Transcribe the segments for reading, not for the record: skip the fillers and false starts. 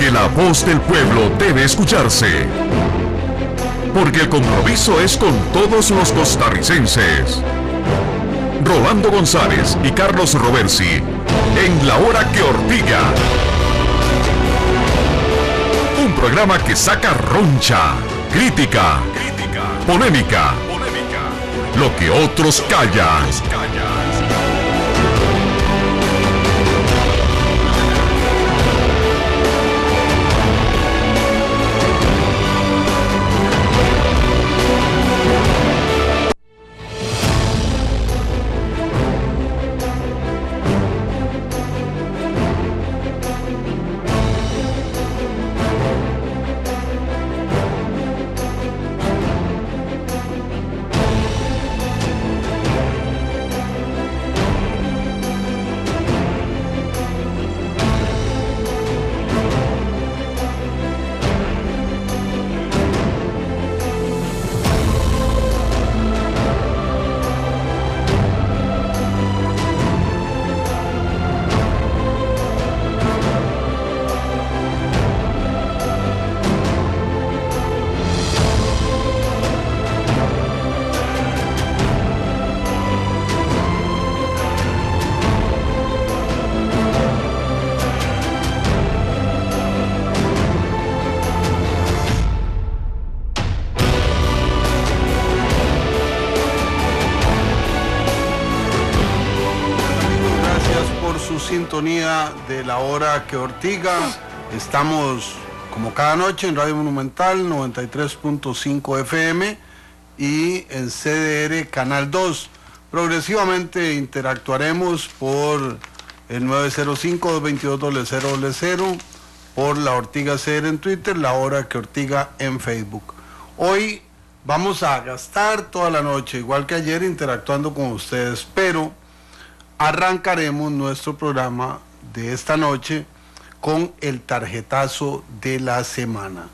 Porque la voz del pueblo debe escucharse. Porque el compromiso es con todos los costarricenses. Rolando González y Carlos Roversi, en La Hora que Ortiga. Un programa que saca roncha, crítica, polémica, lo que otros callan. Sintonía de La Hora que Ortiga. Estamos como cada noche en Radio Monumental 93.5 FM y en CDR Canal 2. Progresivamente interactuaremos por el 905-222-0000, por La Ortiga CR en Twitter, La Hora que Ortiga en Facebook. Hoy vamos a gastar toda la noche, igual que ayer, interactuando con ustedes, pero arrancaremos nuestro programa de esta noche con el tarjetazo de la semana.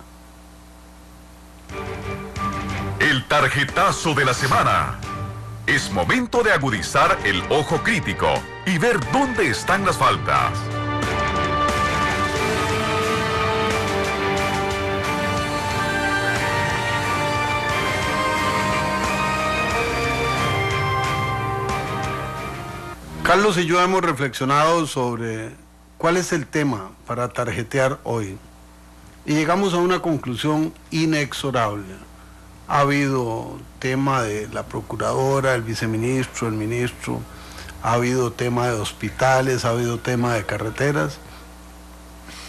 El tarjetazo de la semana. Es momento de agudizar el ojo crítico y ver dónde están las faltas. Carlos y yo hemos reflexionado sobre cuál es el tema para tarjetear hoy y llegamos a una conclusión inexorable. Ha habido tema de la procuradora, el viceministro, el ministro, ha habido tema de hospitales, ha habido tema de carreteras,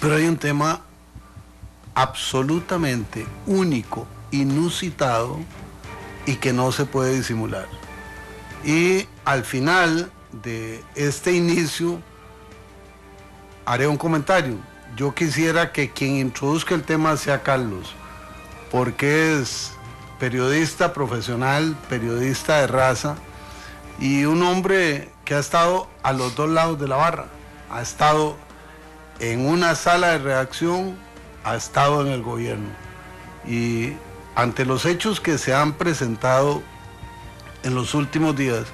pero hay un tema absolutamente único, inusitado y que no se puede disimular. Y al final de este inicio haré un comentario. Yo quisiera que quien introduzca el tema sea Carlos, porque es periodista profesional, periodista de raza y un hombre que ha estado a los dos lados de la barra. Ha estado en una sala de redacción, ha estado en el gobierno, y ante los hechos que se han presentado en los últimos días,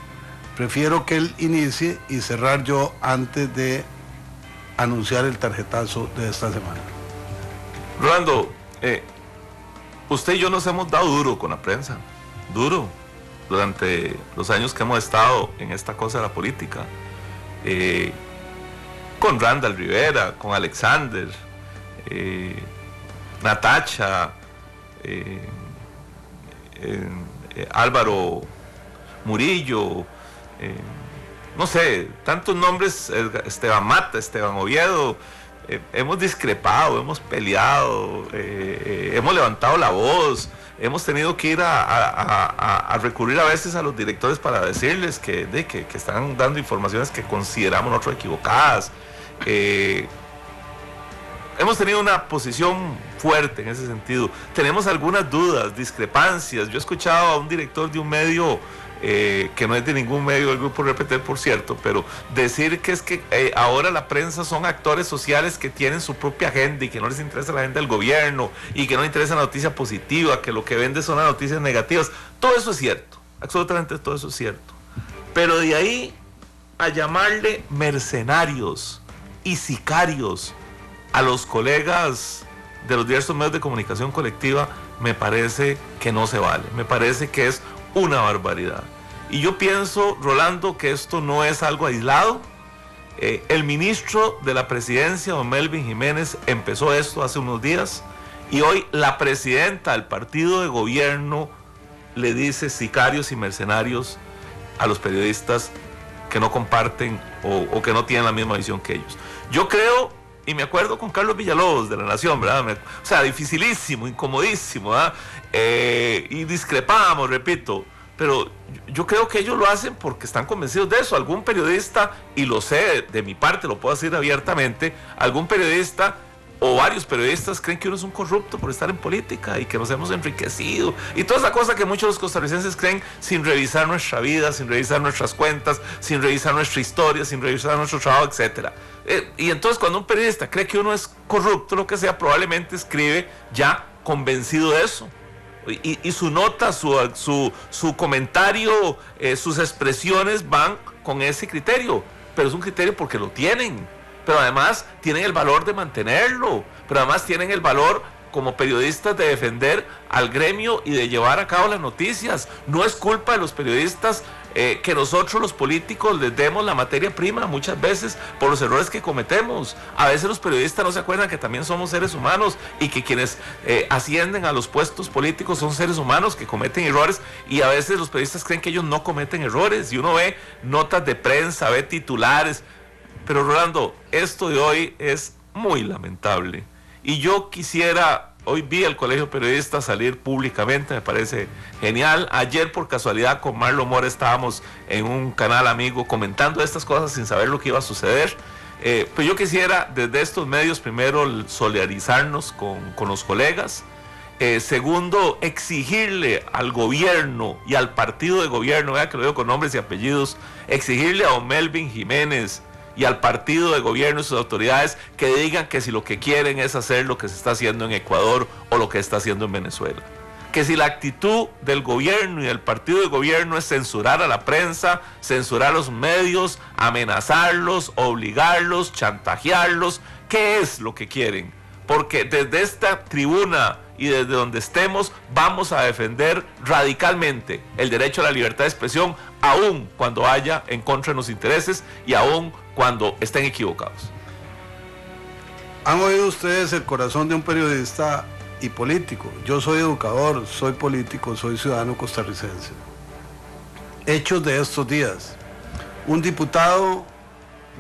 prefiero que él inicie y cerrar yo antes de anunciar el tarjetazo de esta semana. Rolando, usted y yo nos hemos dado duro con la prensa, duro, durante los años que hemos estado en esta cosa de la política, con Randall Rivera, con Alexander, Natacha, Álvaro Murillo, no sé, tantos nombres, Esteban Mata, Esteban Oviedo. Hemos discrepado, hemos peleado, hemos levantado la voz, hemos tenido que ir a recurrir a veces a los directores para decirles que están dando informaciones que consideramos nosotros equivocadas. Hemos tenido una posición fuerte en ese sentido. Tenemos algunas dudas, discrepancias. Yo he escuchado a un director de un medio, que no es de ningún medio del Grupo Repetel, por cierto, pero decir que es que ahora la prensa son actores sociales que tienen su propia agenda y que no les interesa la agenda del gobierno y que no les interesa la noticia positiva, que lo que vende son las noticias negativas. Todo eso es cierto, absolutamente todo eso es cierto. Pero de ahí a llamarle mercenarios y sicarios a los colegas de los diversos medios de comunicación colectiva, me parece que no se vale, me parece que es una barbaridad. Y yo pienso, Rolando, que esto no es algo aislado. El ministro de la presidencia, don Melvin Jiménez, empezó esto hace unos días, y hoy la presidenta del partido de gobierno le dice sicarios y mercenarios a los periodistas que no comparten o que no tienen la misma visión que ellos. Yo creo, y me acuerdo con Carlos Villalobos de La Nación, ¿verdad? O sea, dificilísimo, incomodísimo, ¿verdad? Y discrepábamos, repito, pero yo creo que ellos lo hacen porque están convencidos de eso. Algún periodista, y lo sé de mi parte, lo puedo decir abiertamente, algún periodista o varios periodistas creen que uno es un corrupto por estar en política y que nos hemos enriquecido y toda esa cosa que muchos de los costarricenses creen sin revisar nuestra vida, sin revisar nuestras cuentas, sin revisar nuestra historia, sin revisar nuestro trabajo, etc. Y entonces cuando un periodista cree que uno es corrupto, lo que sea, probablemente escribe ya convencido de eso. Y su nota, su comentario, sus expresiones van con ese criterio, pero es un criterio porque lo tienen. Pero además tienen el valor de mantenerlo, pero además tienen el valor como periodistas de defender al gremio y de llevar a cabo las noticias. No es culpa de los periodistas que nosotros los políticos les demos la materia prima muchas veces por los errores que cometemos. A veces los periodistas no se acuerdan que también somos seres humanos y que quienes ascienden a los puestos políticos son seres humanos que cometen errores, y a veces los periodistas creen que ellos no cometen errores, y uno ve notas de prensa, ve titulares. Pero Rolando, esto de hoy es muy lamentable. Y yo quisiera, hoy vi al Colegio de Periodistas salir públicamente, me parece genial. Ayer por casualidad con Marlon Mora estábamos en un canal amigo comentando estas cosas sin saber lo que iba a suceder. Pero yo quisiera desde estos medios primero solidarizarnos con los colegas. Segundo, exigirle al gobierno y al partido de gobierno, vea que lo digo con nombres y apellidos, exigirle a don Melvin Jiménez y al partido de gobierno y sus autoridades que digan que si lo que quieren es hacer lo que se está haciendo en Ecuador o lo que está haciendo en Venezuela. Que si la actitud del gobierno y del partido de gobierno es censurar a la prensa, censurar a los medios, amenazarlos, obligarlos, chantajearlos, ¿qué es lo que quieren? Porque desde esta tribuna y desde donde estemos vamos a defender radicalmente el derecho a la libertad de expresión, aun cuando haya en contra de los intereses y aun cuando estén equivocados. ¿Han oído ustedes el corazón de un periodista y político? Yo soy educador, soy político, soy ciudadano costarricense. Hechos de estos días. Un diputado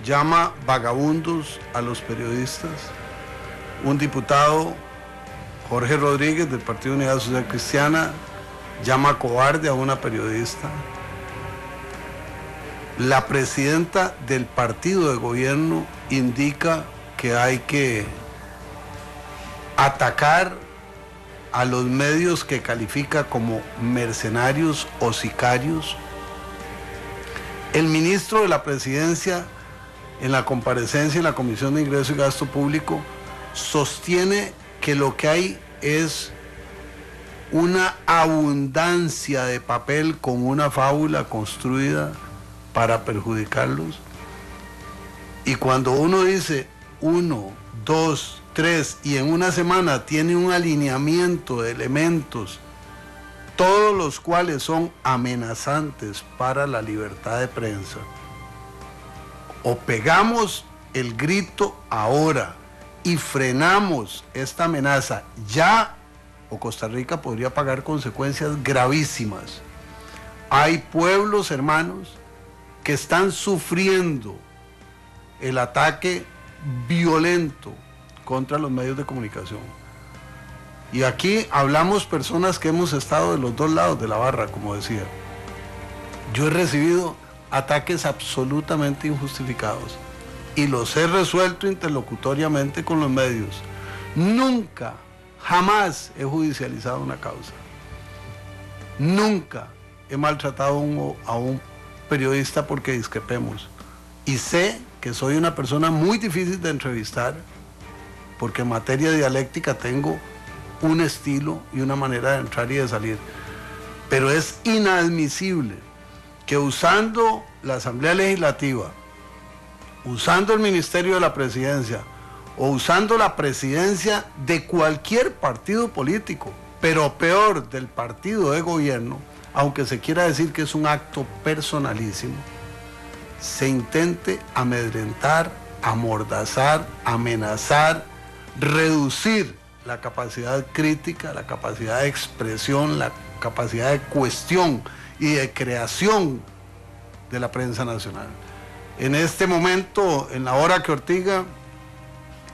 llama vagabundos a los periodistas. Un diputado, Jorge Rodríguez, del Partido Unidad Social Cristiana, llama cobarde a una periodista. La presidenta del partido de gobierno indica que hay que atacar a los medios que califica como mercenarios o sicarios. El ministro de la Presidencia, en la comparecencia en la Comisión de Ingreso y Gasto Público, sostiene que lo que hay es una abundancia de papel con una fábula construida para perjudicarlos. Y cuando uno dice 1, 2, 3 y en una semana tiene un alineamiento de elementos, todos los cuales son amenazantes para la libertad de prensa, o pegamos el grito ahora y frenamos esta amenaza ya, o Costa Rica podría pagar consecuencias gravísimas. Hay pueblos, hermanos, que están sufriendo el ataque violento contra los medios de comunicación. Y aquí hablamos personas que hemos estado de los dos lados de la barra, como decía. Yo he recibido ataques absolutamente injustificados y los he resuelto interlocutoriamente con los medios. Nunca, jamás he judicializado una causa. Nunca he maltratado a un periodista porque discrepemos. Y sé que soy una persona muy difícil de entrevistar porque en materia dialéctica tengo un estilo y una manera de entrar y de salir. Pero es inadmisible que usando la Asamblea Legislativa, usando el Ministerio de la Presidencia, o usando la presidencia de cualquier partido político, pero peor del partido de gobierno, aunque se quiera decir que es un acto personalísimo, se intente amedrentar, amordazar, amenazar, reducir la capacidad crítica, la capacidad de expresión, la capacidad de cuestión y de creación de la prensa nacional. En este momento, en la hora que Ortiga,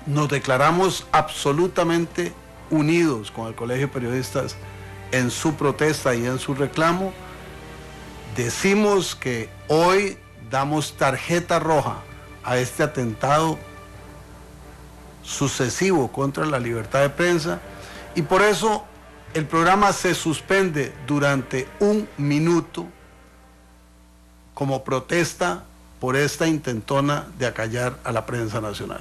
nos declaramos absolutamente unidos con el Colegio de Periodistas en su protesta y en su reclamo. Decimos que hoy damos tarjeta roja a este atentado sucesivo contra la libertad de prensa, y por eso el programa se suspende durante 1 minuto como protesta por esta intentona de acallar a la prensa nacional.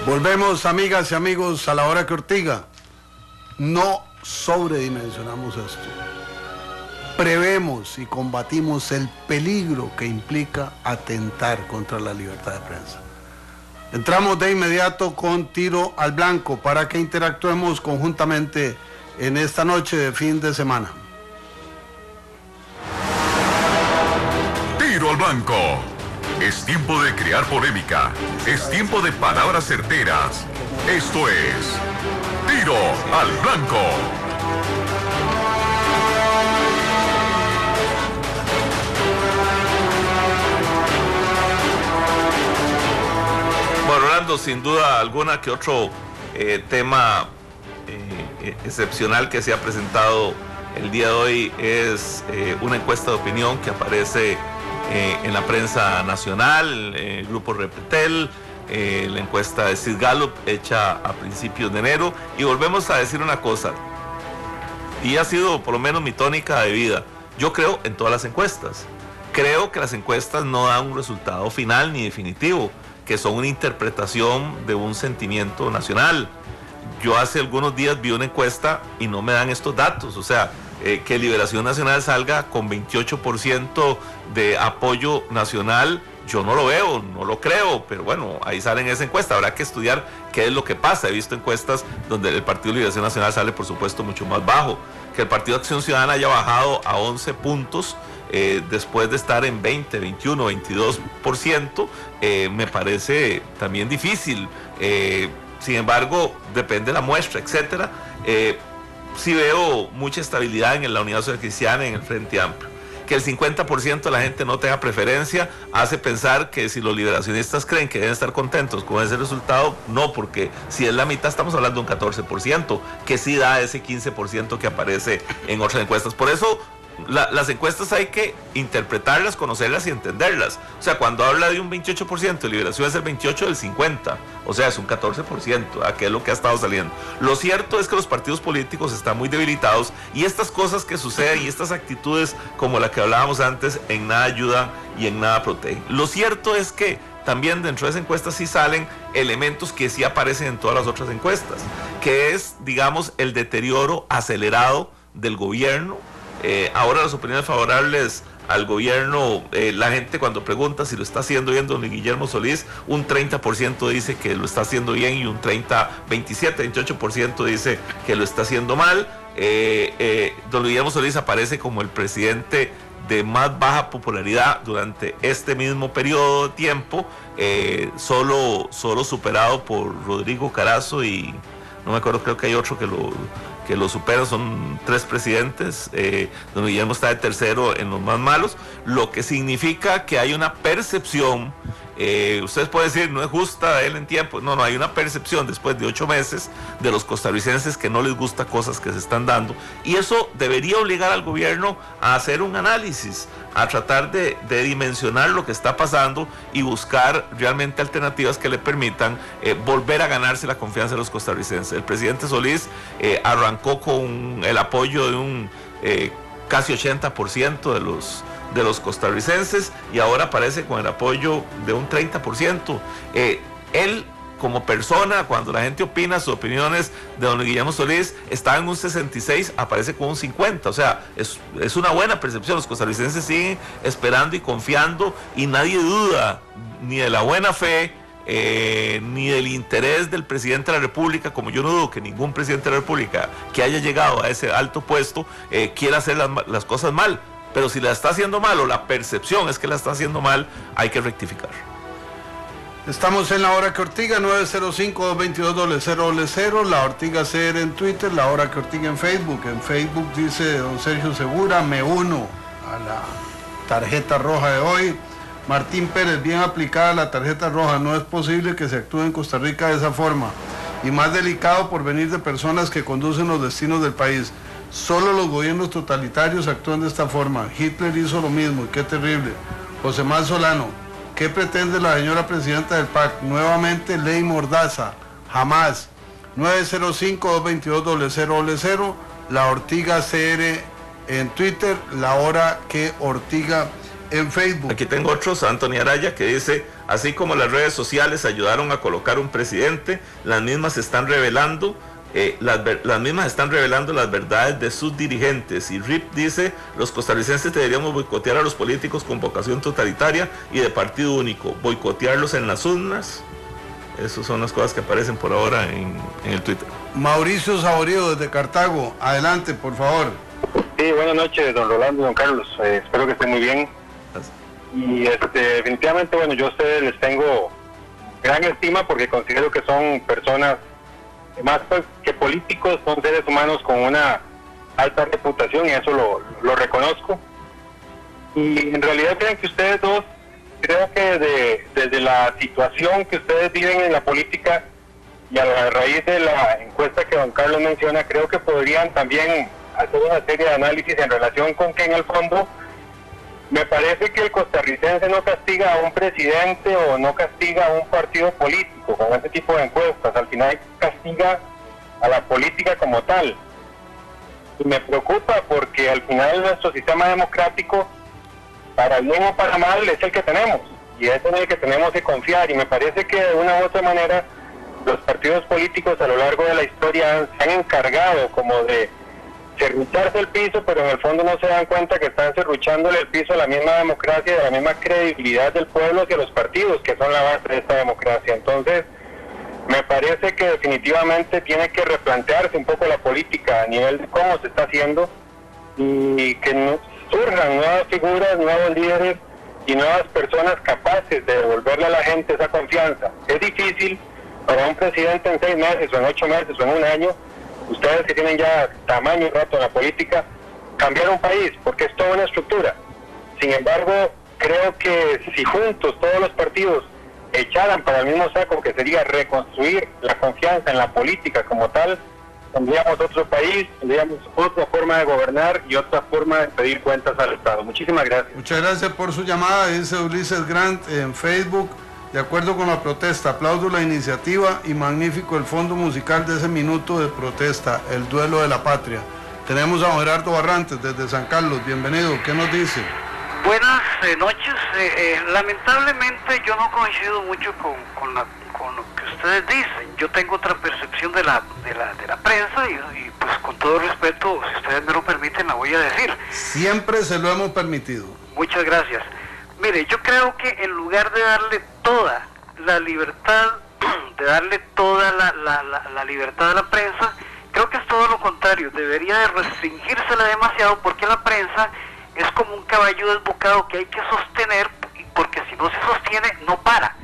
Volvemos, amigas y amigos, a la hora que Ortiga. No sobredimensionamos esto. Prevemos y combatimos el peligro que implica atentar contra la libertad de prensa. Entramos de inmediato con Tiro al Blanco para que interactuemos conjuntamente en esta noche de fin de semana. Tiro al Blanco. Es tiempo de crear polémica. Es tiempo de palabras certeras. Esto es Tiro al Blanco. Bueno, Rolando, sin duda alguna que otro tema excepcional que se ha presentado el día de hoy es una encuesta de opinión que aparece en la prensa nacional, el grupo Repretel, la encuesta de Sid Gallup hecha a principios de enero. Y volvemos a decir una cosa, y ha sido por lo menos mi tónica de vida: yo creo en todas las encuestas. Creo que las encuestas no dan un resultado final ni definitivo, que son una interpretación de un sentimiento nacional. Yo hace algunos días vi una encuesta y no me dan estos datos, o sea, que Liberación Nacional salga con 28% de apoyo nacional, yo no lo veo, no lo creo, pero bueno, ahí sale en esa encuesta, habrá que estudiar qué es lo que pasa. He visto encuestas donde el Partido de Liberación Nacional sale, por supuesto, mucho más bajo. Que el Partido de Acción Ciudadana haya bajado a 11 puntos después de estar en 20, 21, 22%, me parece también difícil. Sin embargo, depende de la muestra, etcétera. Sí veo mucha estabilidad en la Unidad Social Cristiana y en el Frente Amplio. Que el 50% de la gente no tenga preferencia hace pensar que si los liberacionistas creen que deben estar contentos con ese resultado, no, porque si es la mitad estamos hablando de un 14%, que sí da ese 15% que aparece en otras encuestas. Por eso las encuestas hay que interpretarlas, conocerlas y entenderlas. O sea, cuando habla de un 28% de liberación es el 28 del 50, o sea, es un 14%, que es lo que ha estado saliendo. Lo cierto es que los partidos políticos están muy debilitados y estas cosas que suceden y estas actitudes como la que hablábamos antes en nada ayudan y en nada protegen. Lo cierto es que también dentro de esa encuesta sí salen elementos que sí aparecen en todas las otras encuestas, que es, digamos, el deterioro acelerado del gobierno. Ahora las opiniones favorables al gobierno. La gente cuando pregunta si lo está haciendo bien don Guillermo Solís, un 30% dice que lo está haciendo bien y un 28% dice que lo está haciendo mal. Don Guillermo Solís aparece como el presidente de más baja popularidad durante este mismo periodo de tiempo, solo superado por Rodrigo Carazo y no me acuerdo, creo que hay otro que lo supera, son 3 presidentes. Don Guillermo está de tercero en los más malos, lo que significa que hay una percepción. Ustedes pueden decir, no es justa él en tiempo. No, hay una percepción después de 8 meses de los costarricenses que no les gusta cosas que se están dando. Y eso debería obligar al gobierno a hacer un análisis, a tratar de dimensionar lo que está pasando y buscar realmente alternativas que le permitan volver a ganarse la confianza de los costarricenses. El presidente Solís arrancó con el apoyo de un casi 80% de los costarricenses y ahora aparece con el apoyo de un 30%. Él como persona, cuando la gente opina sus opiniones de don Guillermo Solís, está en un 66, aparece con un 50, o sea, es una buena percepción. Los costarricenses siguen esperando y confiando y nadie duda ni de la buena fe ni del interés del presidente de la República, como yo no dudo que ningún presidente de la República que haya llegado a ese alto puesto quiera hacer las cosas mal. Pero si la está haciendo mal o la percepción es que la está haciendo mal, hay que rectificar. Estamos en La Hora que Ortiga, 905-222-0000, La Ortiga CR en Twitter, La Hora que Ortiga en Facebook. En Facebook dice don Sergio Segura, me uno a la tarjeta roja de hoy. Martín Pérez, bien aplicada la tarjeta roja, no es posible que se actúe en Costa Rica de esa forma. Y más delicado por venir de personas que conducen los destinos del país. Solo los gobiernos totalitarios actúan de esta forma. Hitler hizo lo mismo y qué terrible. José Mal Solano, ¿qué pretende la señora presidenta del PAC? Nuevamente ley mordaza. Jamás. 905-222-0000, La Ortiga CR en Twitter, La Hora que Ortiga en Facebook. Aquí tengo otros, Antonio Araya, que dice, así como las redes sociales ayudaron a colocar un presidente, las mismas están revelando las mismas están revelando las verdades de sus dirigentes. Y RIP dice, los costarricenses deberíamos boicotear a los políticos con vocación totalitaria y de partido único, boicotearlos en las urnas. Esas son las cosas que aparecen por ahora en el Twitter. Mauricio Saborío desde Cartago, adelante por favor. Sí, buenas noches don Rolando y don Carlos, espero que estén muy bien. Gracias. Y definitivamente, bueno, yo a ustedes les tengo gran estima porque considero que son personas más que políticos, son seres humanos con una alta reputación y eso lo reconozco. Y en realidad creo que ustedes dos, creo que desde la situación que ustedes viven en la política y a la raíz de la encuesta que don Carlos menciona, creo que podrían también hacer una serie de análisis en relación con que en el fondo me parece que el costarricense no castiga a un presidente o no castiga a un partido político con este tipo de encuestas, al final castiga a la política como tal. Y me preocupa porque al final nuestro sistema democrático, para bien o para mal, es el que tenemos, y es en el que tenemos que confiar, y me parece que de una u otra manera los partidos políticos a lo largo de la historia se han encargado como de serrucharse el piso, pero en el fondo no se dan cuenta que están serruchándole el piso a la misma democracia y a la misma credibilidad del pueblo hacia los partidos, que son la base de esta democracia. Entonces, me parece que definitivamente tiene que replantearse un poco la política a nivel de cómo se está haciendo y que surjan nuevas figuras, nuevos líderes y nuevas personas capaces de devolverle a la gente esa confianza. Es difícil para un presidente en 6 meses o en 8 meses o en un año, ustedes que tienen ya tamaño y rato en la política, cambiar un país, porque es toda una estructura. Sin embargo, creo que si juntos todos los partidos echaran para el mismo saco, que sería reconstruir la confianza en la política como tal, tendríamos otro país, tendríamos otra forma de gobernar y otra forma de pedir cuentas al Estado. Muchísimas gracias. Muchas gracias por su llamada, dice Ulises Grant en Facebook. De acuerdo con la protesta, aplaudo la iniciativa y magnífico el fondo musical de ese minuto de protesta, el duelo de la patria. Tenemos a don Gerardo Barrantes desde San Carlos, bienvenido, ¿qué nos dice? Buenas noches, lamentablemente yo no coincido mucho con lo que ustedes dicen. Yo tengo otra percepción de la prensa y pues con todo respeto, si ustedes me lo permiten, la voy a decir. Siempre se lo hemos permitido. Muchas gracias. Mire, yo creo que en lugar de darle toda la libertad, de darle toda la libertad a la prensa, creo que es todo lo contrario, debería de restringírsela demasiado, porque la prensa es como un caballo desbocado que hay que sostener, porque si no se sostiene, no para.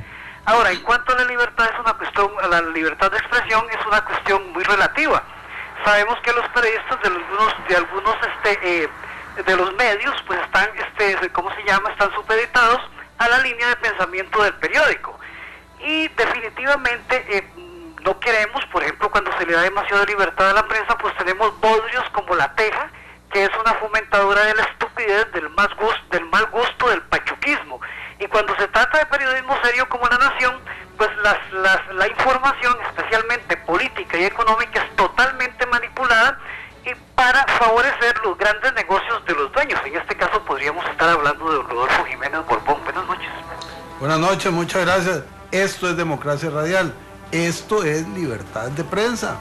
Ahora, en cuanto a la libertad, es una cuestión, a la libertad de expresión es una cuestión muy relativa. Sabemos que los periodistas de los medios, pues están, ¿cómo se llama?, están supeditados a la línea de pensamiento del periódico. Y definitivamente no queremos, por ejemplo, cuando se le da demasiada libertad a la prensa, pues tenemos bodrios como La Teja, que es una fomentadora de la estupidez, del mal gusto, del pachuquismo. Y cuando se trata de periodismo serio como La Nación, pues la información, especialmente política y económica, es totalmente manipulada y para favorecer los grandes negocios de los dueños. En este caso podríamos estar hablando de don Rodolfo Jiménez Borbón. Buenas noches. Buenas noches, muchas gracias. Esto es democracia radial, esto es libertad de prensa.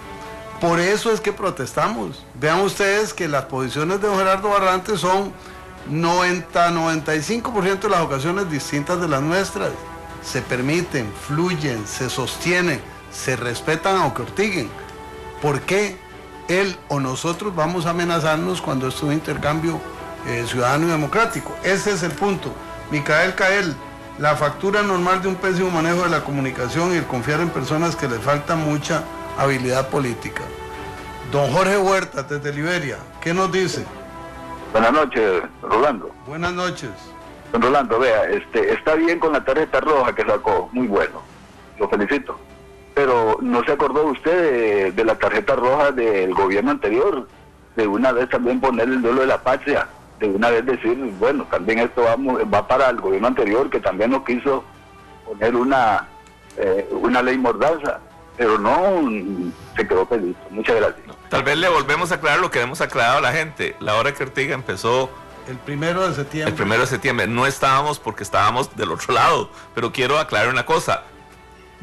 Por eso es que protestamos. Vean ustedes que las posiciones de don Gerardo Barrantes son 95% de las ocasiones distintas de las nuestras. Se permiten, fluyen, se sostienen, se respetan aunque ortiguen. ¿Por qué él o nosotros vamos a amenazarnos cuando esto es un intercambio ciudadano y democrático? Ese es el punto. Micael Cael, la factura normal de un pésimo manejo de la comunicación y el confiar en personas que les falta mucha habilidad política. Don Jorge Huerta, desde Liberia, ¿qué nos dice? Buenas noches, Rolando. Buenas noches. Don Rolando, vea, está bien con la tarjeta roja que sacó, muy bueno, lo felicito. Pero ¿no se acordó usted de la tarjeta roja del gobierno anterior? De una vez también poner el duelo de la patria, de una vez decir, bueno, también esto va para el gobierno anterior, que también no quiso poner una ley mordaza, pero no se quedó pelito. Muchas gracias. Tal vez le volvemos a aclarar lo que hemos aclarado a la gente. La hora que Ortega empezó el 1 de septiembre. El 1 de septiembre. No estábamos porque estábamos del otro lado. Pero quiero aclarar una cosa.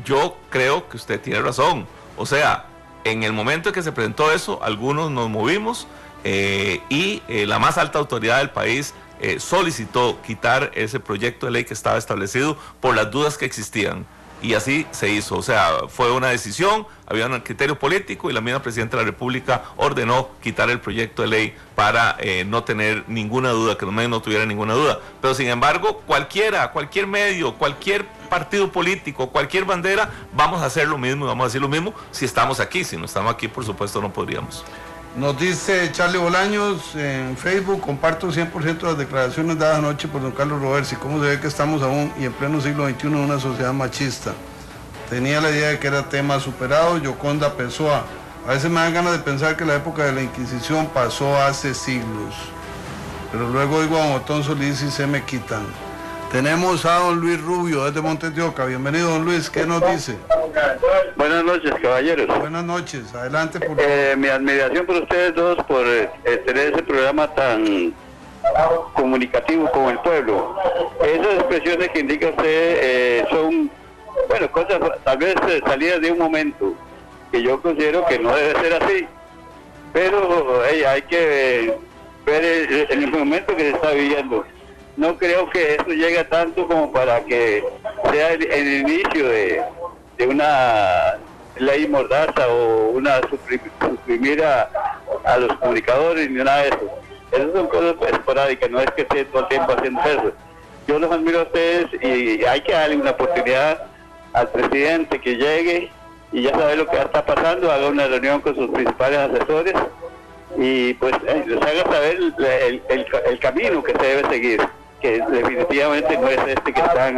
Yo creo que usted tiene razón. O sea, en el momento en que se presentó eso, algunos nos movimos y la más alta autoridad del país solicitó quitar ese proyecto de ley que estaba establecido por las dudas que existían. Y así se hizo, o sea, fue una decisión, había un criterio político y la misma Presidenta de la República ordenó quitar el proyecto de ley para no tener ninguna duda, que los medios no tuvieran ninguna duda. Pero sin embargo, cualquier medio, cualquier partido político, cualquier bandera, vamos a hacer lo mismo y vamos a decir lo mismo si estamos aquí. Si no estamos aquí, por supuesto, no podríamos. Nos dice Charlie Bolaños en Facebook, comparto 100% las declaraciones dadas anoche por don Carlos Roversi. ¿Cómo se ve que estamos aún y en pleno siglo XXI en una sociedad machista? Tenía la idea de que era tema superado. Yoconda Pessoa. A veces me dan ganas de pensar que la época de la Inquisición pasó hace siglos. Pero luego digo a Botón Solís y se me quitan. Tenemos a don Luis Rubio desde Montes de Oca. Bienvenido, don Luis. ¿Qué nos dice? Buenas noches, caballeros. Buenas noches. Adelante, por favor. Mi admiración por ustedes dos por tener ese programa tan comunicativo con el pueblo. Esas expresiones que indica usted son, bueno, cosas tal vez salidas de un momento que yo considero que no debe ser así. Pero hay que ver el momento que se está viviendo. No creo que eso llegue tanto como para que sea el inicio de una ley mordaza o una suprimir a los comunicadores ni nada de eso. Esas son cosas esporádicas, no es que esté todo el tiempo haciendo eso. Yo los admiro a ustedes y hay que darle una oportunidad al presidente que llegue y ya sabe lo que está pasando, haga una reunión con sus principales asesores y pues les haga saber el camino que se debe seguir, que definitivamente no es este que están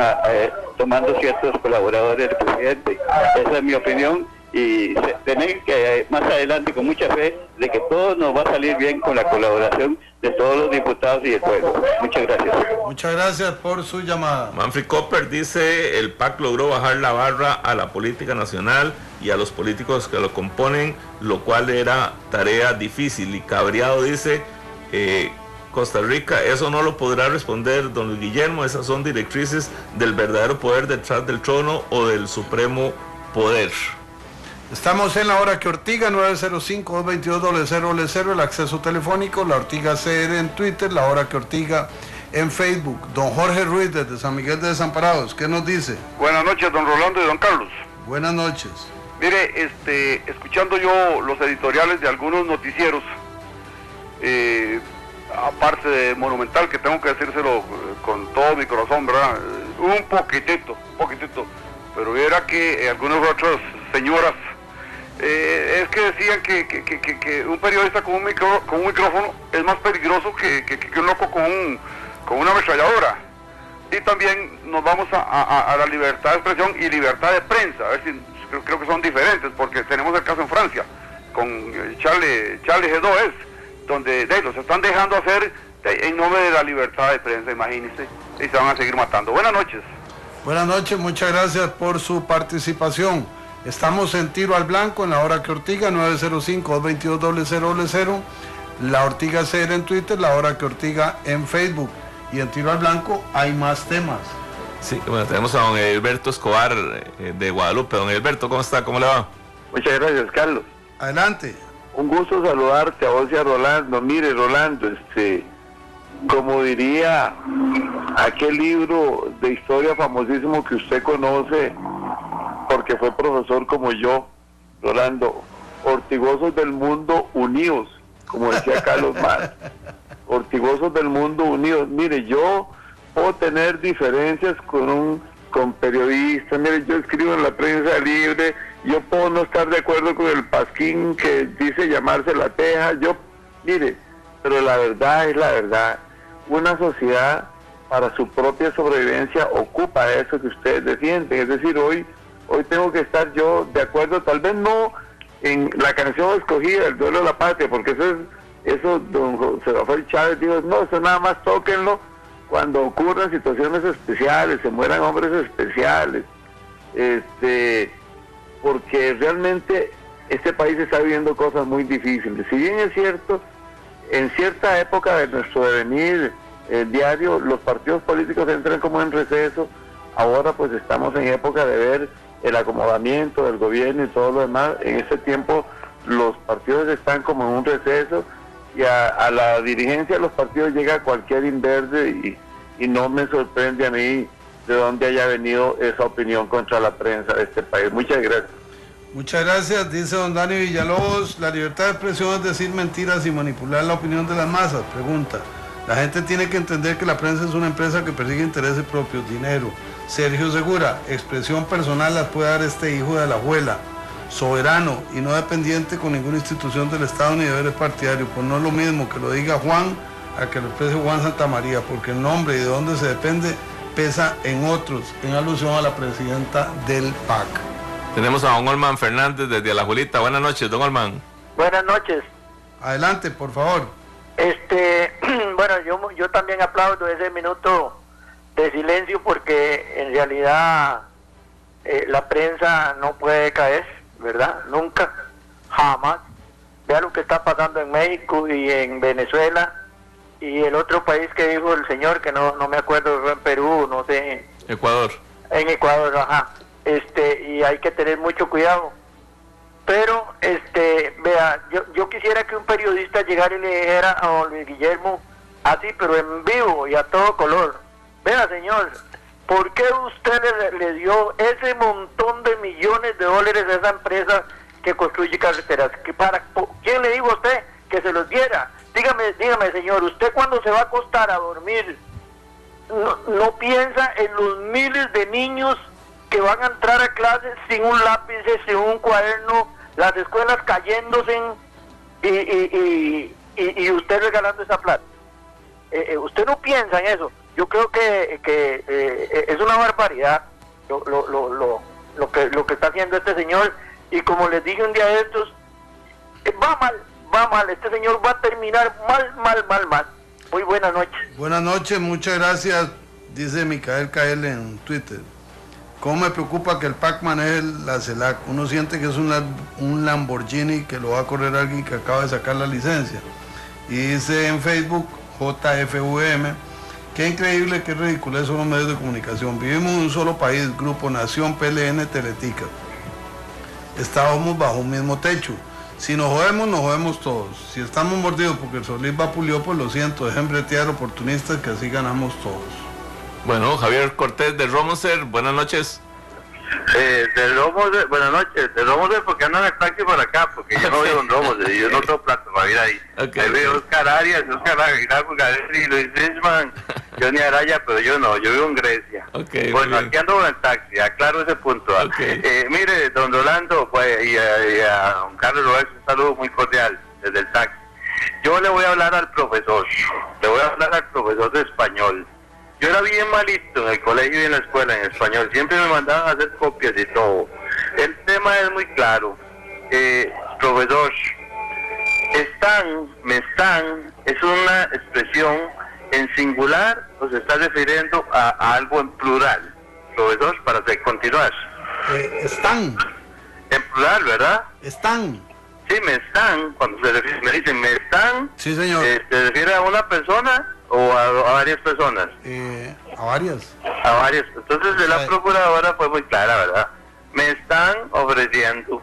tomando ciertos colaboradores del presidente. Esa es mi opinión y tener que más adelante con mucha fe de que todo nos va a salir bien con la colaboración de todos los diputados y el pueblo. Muchas gracias. Muchas gracias por su llamada. Manfred Copper dice, el PAC logró bajar la barra a la política nacional y a los políticos que lo componen, lo cual era tarea difícil. Y Cabreado dice, Costa Rica, eso no lo podrá responder don Luis Guillermo, esas son directrices del verdadero poder detrás del trono o del supremo poder. Estamos en la hora que Ortiga, 905-222-0000, el acceso telefónico, la Ortiga CR en Twitter, la hora que Ortiga En Facebook, don Jorge Ruiz desde San Miguel de Desamparados, ¿qué nos dice? Buenas noches, don Rolando y don Carlos. Buenas noches. Mire, escuchando yo los editoriales de algunos noticieros, aparte de Monumental, que tengo que decírselo con todo mi corazón, ¿verdad? Un poquitito, pero viera que algunas otras señoras, es que decían que un periodista con un micrófono es más peligroso que un loco con una ametralladora. Y también nos vamos a la libertad de expresión y libertad de prensa, a ver si creo que son diferentes, porque tenemos el caso en Francia, con Charlie Hebdo, donde los están dejando hacer en nombre de la libertad de prensa, imagínense, y se van a seguir matando. Buenas noches. Buenas noches, muchas gracias por su participación. Estamos en Tiro al Blanco en la hora que Ortiga, 905-222-0000, la Ortiga CR en Twitter, la hora que Ortiga en Facebook. Y en Tiro al Blanco hay más temas. Sí, bueno, tenemos a don Alberto Escobar de Guadalupe. Don Alberto, ¿cómo está? ¿Cómo le va? Muchas gracias, Carlos. Adelante. Un gusto saludarte a vos y a Rolando. Mire, Rolando, como diría aquel libro de historia famosísimo que usted conoce, porque fue profesor como yo, Rolando, Ortigosos del mundo unidos, como decía Carlos Marx. Ortigosos del mundo unidos. Mire, yo puedo tener diferencias con periodistas. Mire, yo escribo en la prensa libre, yo puedo no estar de acuerdo con el pasquín que dice llamarse La Teja, mire, pero la verdad es la verdad. Una sociedad para su propia sobrevivencia ocupa eso que ustedes defienden. Es decir, hoy tengo que estar yo de acuerdo, tal vez no en la canción escogida, el duelo de la patria, porque eso don José Rafael Chávez dijo, no, eso nada más tóquenlo cuando ocurran situaciones especiales, se mueran hombres especiales, porque realmente este país está viviendo cosas muy difíciles. Si bien es cierto, en cierta época de nuestro devenir diario, los partidos políticos entran como en receso, ahora pues estamos en época de ver el acomodamiento del gobierno y todo lo demás. En este tiempo los partidos están como en un receso, y a la dirigencia de los partidos llega cualquier inverde y no me sorprende a mí de dónde haya venido esa opinión contra la prensa de este país. Muchas gracias. Muchas gracias, dice don Dani Villalobos. La libertad de expresión es decir mentiras y manipular la opinión de las masas. Pregunta, la gente tiene que entender que la prensa es una empresa que persigue intereses propios, dinero. Sergio Segura, expresión personal las puede dar este hijo de la abuela, soberano y no dependiente con ninguna institución del Estado ni deberes partidarios. Pues no es lo mismo que lo diga Juan a que lo exprese Juan Santamaría, porque el nombre y de dónde se depende pesa en otros, en alusión a la presidenta del PAC. Tenemos a don Olman Fernández desde Alajuelita. Buenas noches, don Olman. Buenas noches. Adelante, por favor. Bueno, yo también aplaudo ese minuto de silencio, porque en realidad la prensa no puede caer, ¿verdad? Nunca, jamás. Vea lo que está pasando en México y en Venezuela y el otro país que dijo el señor, que no me acuerdo, en Perú, no sé. Ecuador. En Ecuador, ajá. Y hay que tener mucho cuidado. Pero, vea, yo quisiera que un periodista llegara y le dijera a don Luis Guillermo, así, pero en vivo y a todo color: vea, señor, ¿por qué usted le dio ese montón de millones de dólares a esa empresa que construye carreteras? ¿Quién le dijo a usted que se los diera? Dígame, señor, usted cuando se va a acostar a dormir, no piensa en los miles de niños que van a entrar a clases sin un lápiz, sin un cuaderno, las escuelas cayéndose y usted regalando esa plata. Usted no piensa en eso. Yo creo que es una barbaridad lo que está haciendo este señor, y como les dije un día de estos, va mal, este señor va a terminar mal. Muy buenas noches. Buenas noches, muchas gracias, dice Micael KL en Twitter. ¿Cómo me preocupa que el PAC maneje la CELAC? Uno siente que es un Lamborghini que lo va a correr alguien que acaba de sacar la licencia. Y dice en Facebook, JFVM, qué increíble, qué ridículo son los medios de comunicación. Vivimos en un solo país, Grupo Nación, PLN, Teletica. Estábamos bajo un mismo techo. Si nos jodemos todos. Si estamos mordidos porque el Solís vapuleó, pues lo siento, dejen bretear oportunistas que así ganamos todos. Bueno, Javier Cortés de Romoser, buenas noches. Buenas noches, de Romoser porque ando en el taxi por acá, porque yo no vivo en Romoser y yo no tengo plata para ir ahí. Ahí veo Oscar Arias, y Luis Fishman, Johnny Araya, pero yo no, yo vivo en Grecia. Bueno, aquí ando en el taxi, aclaro ese punto. Mire, don Rolando pues, y a don Carlos Roberto, un saludo muy cordial desde el taxi. Yo le voy a hablar al profesor, de español. Yo era bien malito en el colegio y en la escuela en español, siempre me mandaban a hacer copias y todo. El tema es muy claro. Profesor, me están, es una expresión en singular o se está refiriendo a algo en plural. Profesor, para continuar. Están. En plural, ¿verdad? Están. Sí, me están, cuando me dicen me están. Sí, señor. ¿Se refiere a una persona o a varias personas? A varias. A varias. Entonces la procuradora fue muy clara, ¿verdad? Me están ofreciendo.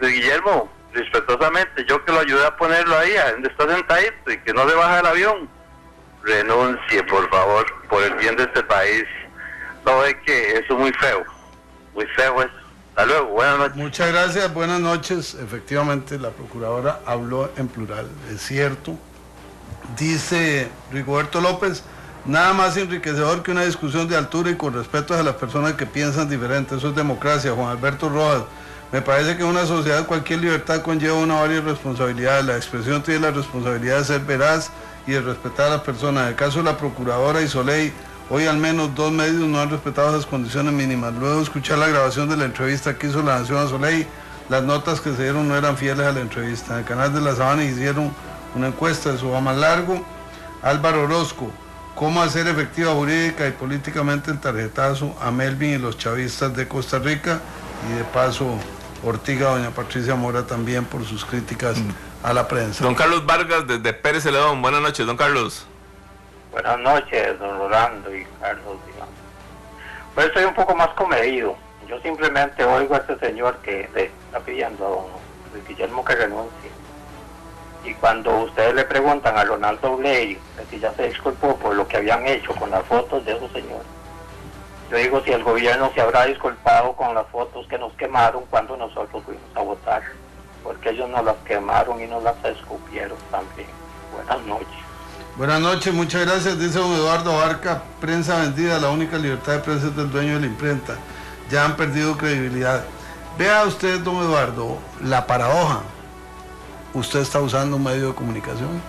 Guillermo, respetuosamente, yo que lo ayudé a ponerlo ahí, donde está sentadito y que no se baja del avión, renuncie, por favor, por el bien de este país. No ve que eso es muy feo eso. Hasta luego, buenas noches. Muchas gracias, buenas noches. Efectivamente, la procuradora habló en plural, es cierto. Dice Rigoberto López, nada más enriquecedor que una discusión de altura y con respeto a las personas que piensan diferente. Eso es democracia. Juan Alberto Rojas, me parece que en una sociedad cualquier libertad conlleva una varias responsabilidades. La expresión tiene la responsabilidad de ser veraz y de respetar a las personas. En el caso de la procuradora y Soleil, hoy al menos 2 medios no han respetado esas condiciones mínimas. Luego de escuchar la grabación de la entrevista que hizo La Nación a Soleil, las notas que se dieron no eran fieles a la entrevista. En el canal de La Sabana hicieron una encuesta de su más largo. Álvaro Orozco, ¿cómo hacer efectiva jurídica y políticamente el tarjetazo a Melvin y los chavistas de Costa Rica? Y de paso, Ortiga, doña Patricia Mora también por sus críticas a la prensa. Don Carlos Vargas desde Pérez Celedón, buenas noches, don Carlos. Buenas noches, don Rolando y Carlos, digamos. Pues soy un poco más comedido. Yo simplemente oigo a este señor que le está pidiendo a don Guillermo que renuncie. Y cuando ustedes le preguntan a Ronaldo Bley si ya se disculpó por lo que habían hecho con las fotos de esos señores, yo digo si el gobierno se habrá disculpado con las fotos que nos quemaron cuando nosotros fuimos a votar, porque ellos nos las quemaron y nos las escupieron también. Buenas noches. Buenas noches, muchas gracias. Dice don Eduardo Barca, prensa vendida, la única libertad de prensa es del dueño de la imprenta. Ya han perdido credibilidad. Vea usted, don Eduardo, la paradoja. Usted está usando un medio de comunicación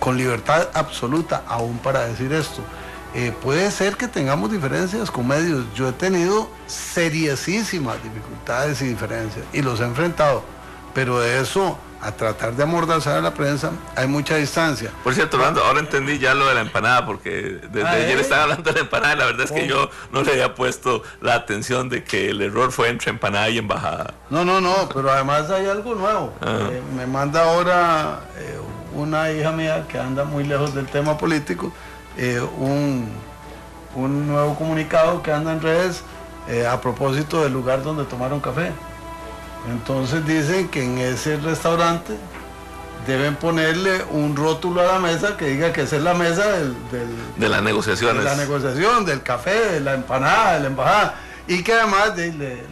con libertad absoluta, aún para decir esto. Puede ser que tengamos diferencias con medios. Yo he tenido seriosísimas dificultades y diferencias y los he enfrentado, pero de eso a tratar de amordazar a la prensa hay mucha distancia. Por cierto, Rolando, ahora entendí ya lo de la empanada, porque desde ayer estaba hablando de la empanada y la verdad es que yo no le había puesto la atención de que el error fue entre empanada y embajada. No, pero además hay algo nuevo. Me manda ahora una hija mía que anda muy lejos del tema político, un nuevo comunicado que anda en redes a propósito del lugar donde tomaron café. Entonces dicen que en ese restaurante deben ponerle un rótulo a la mesa que diga que esa es la mesa de las negociaciones. De la negociación, del café, de la empanada, de la embajada. Y que además le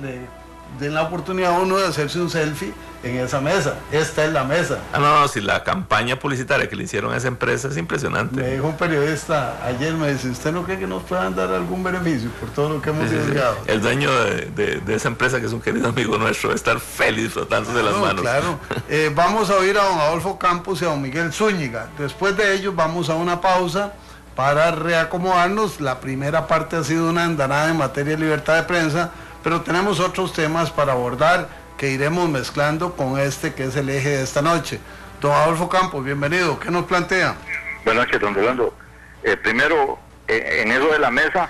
den la oportunidad a uno de hacerse un selfie en esa mesa. Esta es la mesa. No, si la campaña publicitaria que le hicieron a esa empresa es impresionante. Me dijo un periodista ayer, me dice, ¿usted no cree que nos puedan dar algún beneficio por todo lo que hemos llegado? El dueño de esa empresa, que es un querido amigo nuestro, va a estar feliz frotándose las manos. Claro. Vamos a oír a don Adolfo Campos y a don Miguel Zúñiga. Después de ellos vamos a una pausa para reacomodarnos. La primera parte ha sido una andanada en materia de libertad de prensa, pero tenemos otros temas para abordar que iremos mezclando con este que es el eje de esta noche. Don Adolfo Campos, bienvenido. ¿Qué nos plantea? Buenas noches, don Rolando. Primero, en eso de la mesa,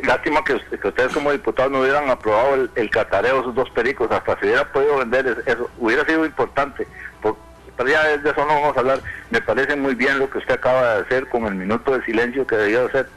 lástima que ustedes como diputados no hubieran aprobado el catareo de esos 2 pericos, hasta se hubiera podido vender, eso hubiera sido importante. Pero ya de eso no vamos a hablar. Me parece muy bien lo que usted acaba de hacer con el minuto de silencio que debió hacer,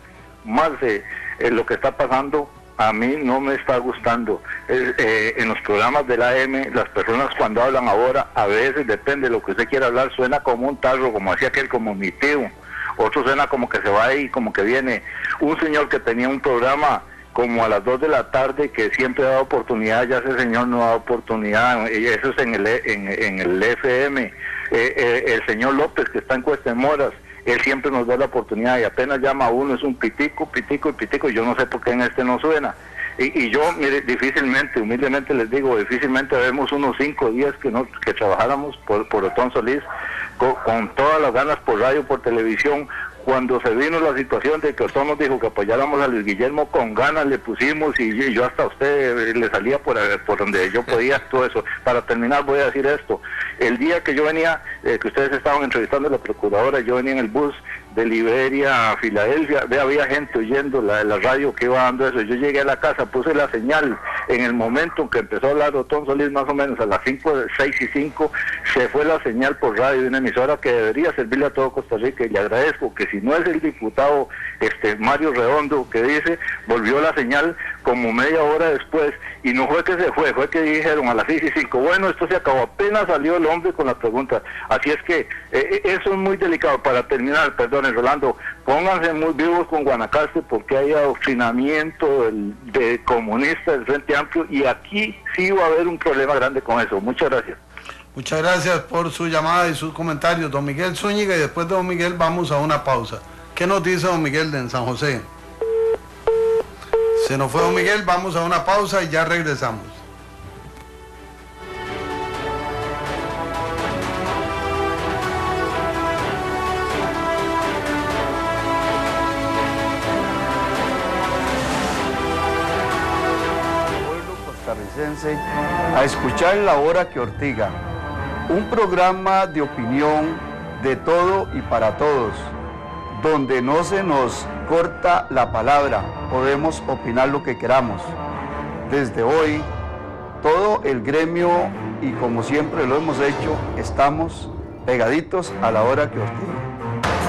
más de lo que está pasando a mí no me está gustando. En los programas de la AM, las personas cuando hablan ahora, a veces depende de lo que usted quiera hablar, suena como un tarro, como hacía aquel, como mi tío. Otro suena como que se va y como que viene. Un señor que tenía un programa como a las 2 de la tarde, que siempre da oportunidad, ya ese señor no da oportunidad, eso es en el FM. El señor López, que está en Cuesta de Moras, él siempre nos da la oportunidad y apenas llama a uno, es un pitico, y yo no sé por qué en este no suena. Y yo, mire, difícilmente, humildemente les digo, difícilmente vemos unos 5 días que trabajáramos por Otón Solís con todas las ganas por radio, por televisión. Cuando se vino la situación de que Otón nos dijo que apoyáramos a Luis Guillermo, con ganas le pusimos y yo hasta a usted le salía por donde yo podía, todo eso. Para terminar voy a decir esto: el día que yo venía, que ustedes estaban entrevistando a la procuradora, yo venía en el bus de Liberia a Filadelfia, había gente oyendo la radio que iba dando eso. Yo llegué a la casa, puse la señal, en el momento en que empezó a hablar Otón Solís, más o menos a las 6:05, se fue la señal por radio de una emisora que debería servirle a todo Costa Rica, y le agradezco que si no es el diputado Mario Redondo que dice, volvió la señal como media hora después, y no fue que se fue que dijeron a las 6:05, bueno, esto se acabó, apenas salió el hombre con la pregunta. Así es que eso es muy delicado. Para terminar, perdón, Rolando, pónganse muy vivos con Guanacaste, porque hay adoctrinamiento de comunistas del Frente Amplio, y aquí sí va a haber un problema grande con eso. Muchas gracias. Muchas gracias por su llamada y sus comentarios, don Miguel Zúñiga, y después de don Miguel vamos a una pausa. ¿Qué nos dice don Miguel de San José? Se nos fue don Miguel, vamos a una pausa y ya regresamos. Costarricense a escuchar La Hora que Ortiga, un programa de opinión de todo y para todos, donde no se nos corta la palabra, podemos opinar lo que queramos. Desde hoy, todo el gremio, y como siempre lo hemos hecho, estamos pegaditos a La Hora que Ortiga.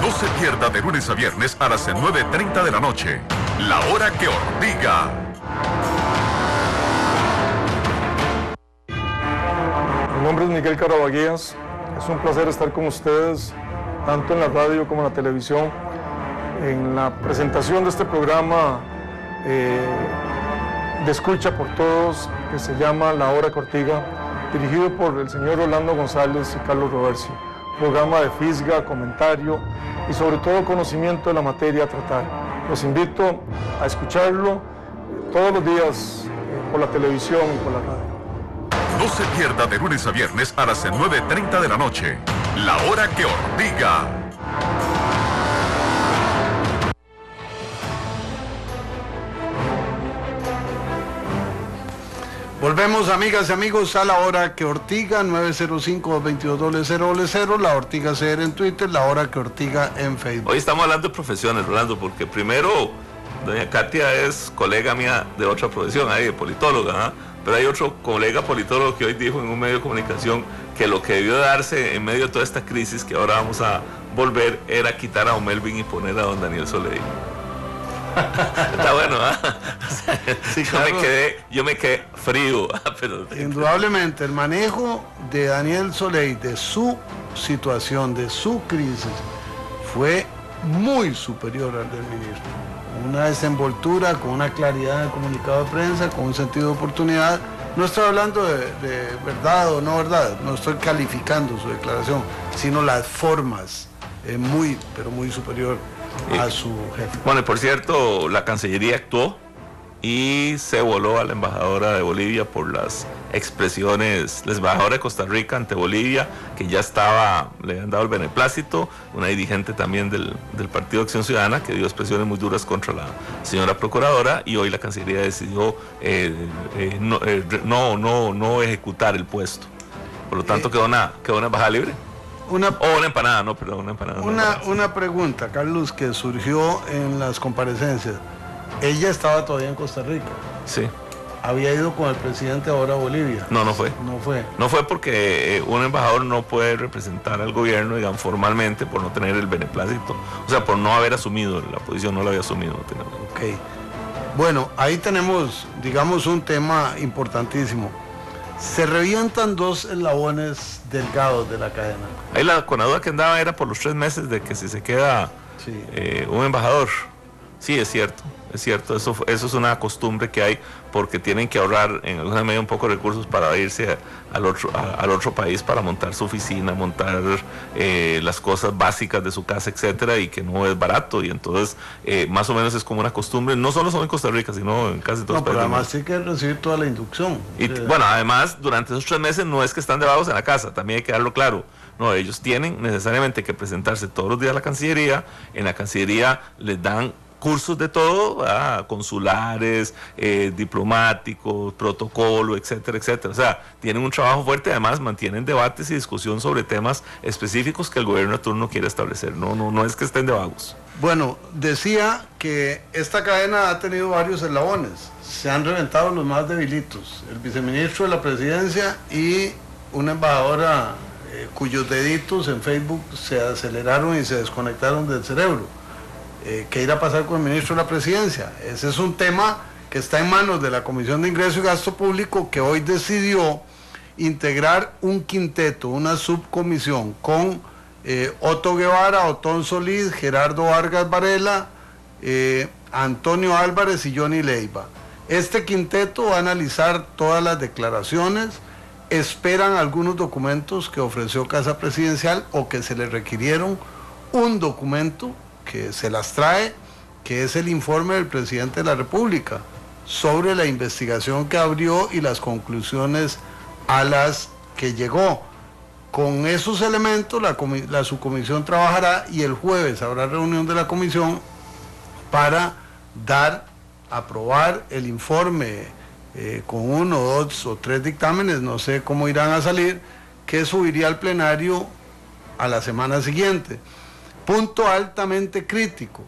No se pierda de lunes a viernes a las 9:30 de la noche, La Hora que Ortiga. Mi nombre es Miguel Carabaguías, es un placer estar con ustedes, tanto en la radio como en la televisión, en la presentación de este programa de escucha por todos, que se llama La Hora que Ortiga, dirigido por el señor Rolando González y Carlos Roversi. Programa de fisga, comentario y sobre todo conocimiento de la materia a tratar. Los invito a escucharlo todos los días por la televisión y por la radio. No se pierda de lunes a viernes a las 9:30 de la noche, La Hora que Ortiga. Volvemos, amigas y amigos, a La Hora que Ortiga, 905-222-0000, La Ortiga CR en Twitter, La Hora que Ortiga en Facebook. Hoy estamos hablando de profesiones, Rolando, porque primero, doña Katia es colega mía de otra profesión, ahí de politóloga, ¿eh? Pero hay otro colega politólogo que hoy dijo en un medio de comunicación que lo que debió darse en medio de toda esta crisis, que ahora vamos a volver, era quitar a don Melvin y poner a don Daniel Soleil. Está bueno, ¿ah? Sí, claro. Yo me quedé frío. Pero... Indudablemente, el manejo de Daniel Soleil, de su situación, de su crisis, fue muy superior al del ministro. Una desenvoltura, con una claridad en el comunicado de prensa, con un sentido de oportunidad. No estoy hablando de verdad o no verdad, no estoy calificando su declaración, sino las formas, muy, pero muy superior a su jefe. Bueno, y por cierto, la Cancillería actuó y se voló a la embajadora de Bolivia por las expresiones, la embajadora de Costa Rica ante Bolivia, que ya le habían dado el beneplácito, una dirigente también del Partido Acción Ciudadana, que dio expresiones muy duras contra la señora procuradora, y hoy la Cancillería decidió no ejecutar el puesto. Por lo tanto, quedó una embajada libre. Una empanada, no, perdón, una empanada. Una pregunta, Carlos, que surgió en las comparecencias. Ella estaba todavía en Costa Rica. Sí. Había ido con el presidente ahora a Bolivia. No fue. No fue porque un embajador no puede representar al gobierno, digamos, formalmente, por no tener el beneplácito. O sea, por no haber asumido la posición, no la había asumido. Ok. Bueno, ahí tenemos, digamos, un tema importantísimo. Se revientan dos eslabones delgados de la cadena. Ahí con la duda que andaba era por los 3 meses de que si se queda un embajador. Sí, es cierto, eso es una costumbre que hay, porque tienen que ahorrar en alguna medida un poco de recursos para irse al otro país para montar su oficina, montar las cosas básicas de su casa, etcétera, y que no es barato, y entonces más o menos es como una costumbre, no solo son en Costa Rica, sino en casi todos los países. Pero además hay que recibir toda la inducción. Y bueno, además, durante esos 3 meses no es que están de vagos en la casa, también hay que darlo claro. No, ellos tienen necesariamente que presentarse todos los días a la Cancillería. En la Cancillería les dan cursos de todo, consulares, diplomáticos, protocolo, etcétera, etcétera. O sea, tienen un trabajo fuerte, además mantienen debates y discusión sobre temas específicos que el gobierno de turno quiere establecer. No es que estén de vagos. Bueno, decía que esta cadena ha tenido varios eslabones. Se han reventado los más debilitos. El viceministro de la Presidencia y una embajadora cuyos deditos en Facebook se aceleraron y se desconectaron del cerebro. ¿Qué irá a pasar con el ministro de la Presidencia? Ese es un tema que está en manos de la Comisión de Ingreso y Gasto Público, que hoy decidió integrar un quinteto, una subcomisión con Otto Guevara, Otón Solís, Gerardo Vargas Varela, Antonio Álvarez y Johnny Leiva. Este quinteto va a analizar todas las declaraciones, esperan algunos documentos que ofreció Casa Presidencial o que se le requirieron, un documento que se las trae, que es el informe del presidente de la República sobre la investigación que abrió y las conclusiones a las que llegó. Con esos elementos la subcomisión trabajará y el jueves habrá reunión de la comisión para aprobar el informe con 1, 2 o 3 dictámenes, no sé cómo irán a salir, que subiría al plenario a la semana siguiente. Punto altamente crítico: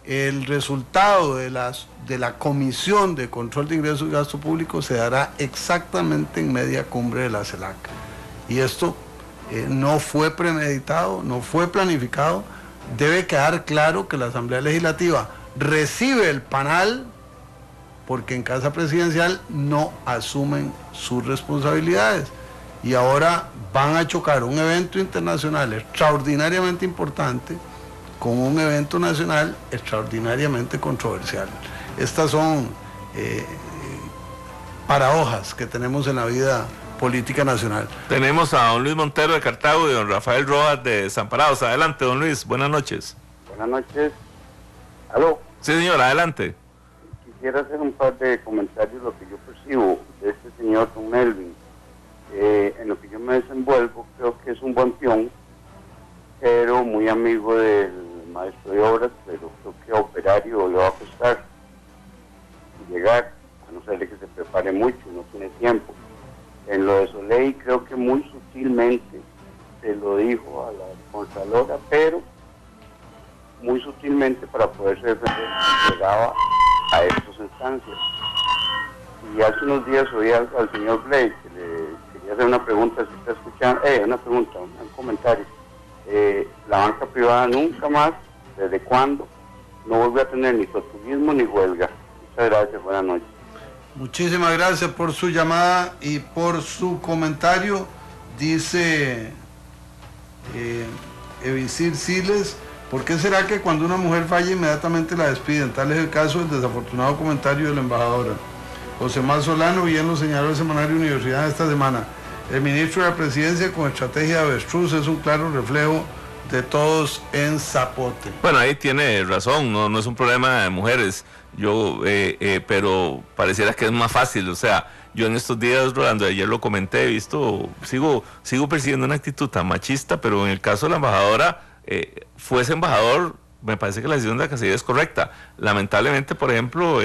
el resultado de la Comisión de Control de Ingresos y Gasto Público se dará exactamente en media cumbre de la CELAC. Y esto no fue premeditado, no fue planificado. Debe quedar claro que la Asamblea Legislativa recibe el panal porque en Casa Presidencial no asumen sus responsabilidades. Y ahora van a chocar un evento internacional extraordinariamente importante con un evento nacional extraordinariamente controversial. Estas son paradojas que tenemos en la vida política nacional. Tenemos a don Luis Montero de Cartago y don Rafael Rojas de Desamparados. Adelante, don Luis, buenas noches. Buenas noches. ¿Aló? Sí, señor, adelante. Quisiera hacer un par de comentarios, lo que yo percibo de este señor don Melvin. En lo que yo me desenvuelvo, creo que es un buen peón, pero muy amigo del maestro de obras, pero creo que a operario le va a costar llegar, a no ser que se prepare mucho, no tiene tiempo. En lo de Soleil creo que muy sutilmente se lo dijo a la Contralora, pero muy sutilmente para poderse defender llegaba a estas instancias. Y hace unos días oí al señor Blake, que le quería hacer una pregunta, si está escuchando, un comentario. La banca privada nunca más, ¿desde cuándo? No vuelve a tener ni soturismo ni huelga. Muchas gracias, buenas noches. Muchísimas gracias por su llamada y por su comentario. Dice Evisir Siles: ¿por qué será que cuando una mujer falla inmediatamente la despiden? Tal es el caso del desafortunado comentario de la embajadora. José Mar Solano bien lo señaló el semanario Universidad esta semana. El ministro de la Presidencia con estrategia de avestruz es un claro reflejo de todos en Zapote. Bueno, ahí tiene razón, no es un problema de mujeres, pero pareciera que es más fácil. O sea, yo en estos días, Rolando, ayer lo comenté, sigo percibiendo una actitud tan machista, pero en el caso de la embajadora, fuese embajador, me parece que la decisión de la Cancillería es correcta. Lamentablemente, por ejemplo,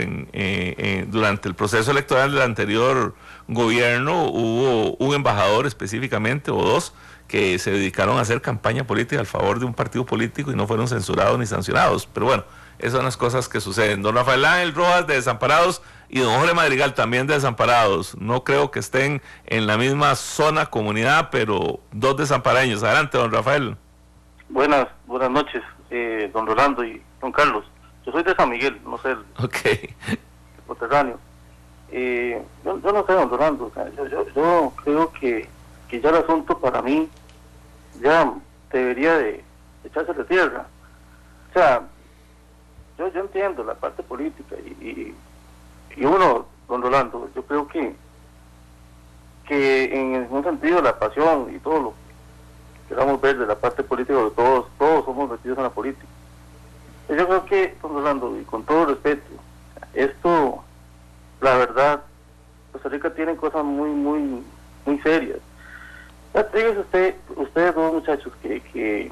durante el proceso electoral del anterior gobierno hubo un embajador específicamente, o dos, que se dedicaron a hacer campaña política al favor de un partido político y no fueron censurados ni sancionados. Pero bueno, esas son las cosas que suceden. Don Rafael Ángel Rojas de Desamparados y don Jorge Madrigal también de Desamparados. No creo que estén en la misma zona, comunidad, pero dos desamparaños. Adelante, don Rafael. Buenas noches, don Rolando y don Carlos. Yo soy de San Miguel, no sé. Ok. coterráneos. Yo no sé, don Rolando, o sea, yo creo que ya el asunto para mí ya debería de echarse de tierra. O sea, yo entiendo la parte política y uno, don Rolando, yo creo que en un sentido la pasión y todo lo que queramos ver de la parte política, de todos somos metidos en la política. Yo creo que, don Rolando, y con todo respeto, esto, la verdad, Costa Rica tiene cosas muy serias. Fíjese ustedes dos muchachos, que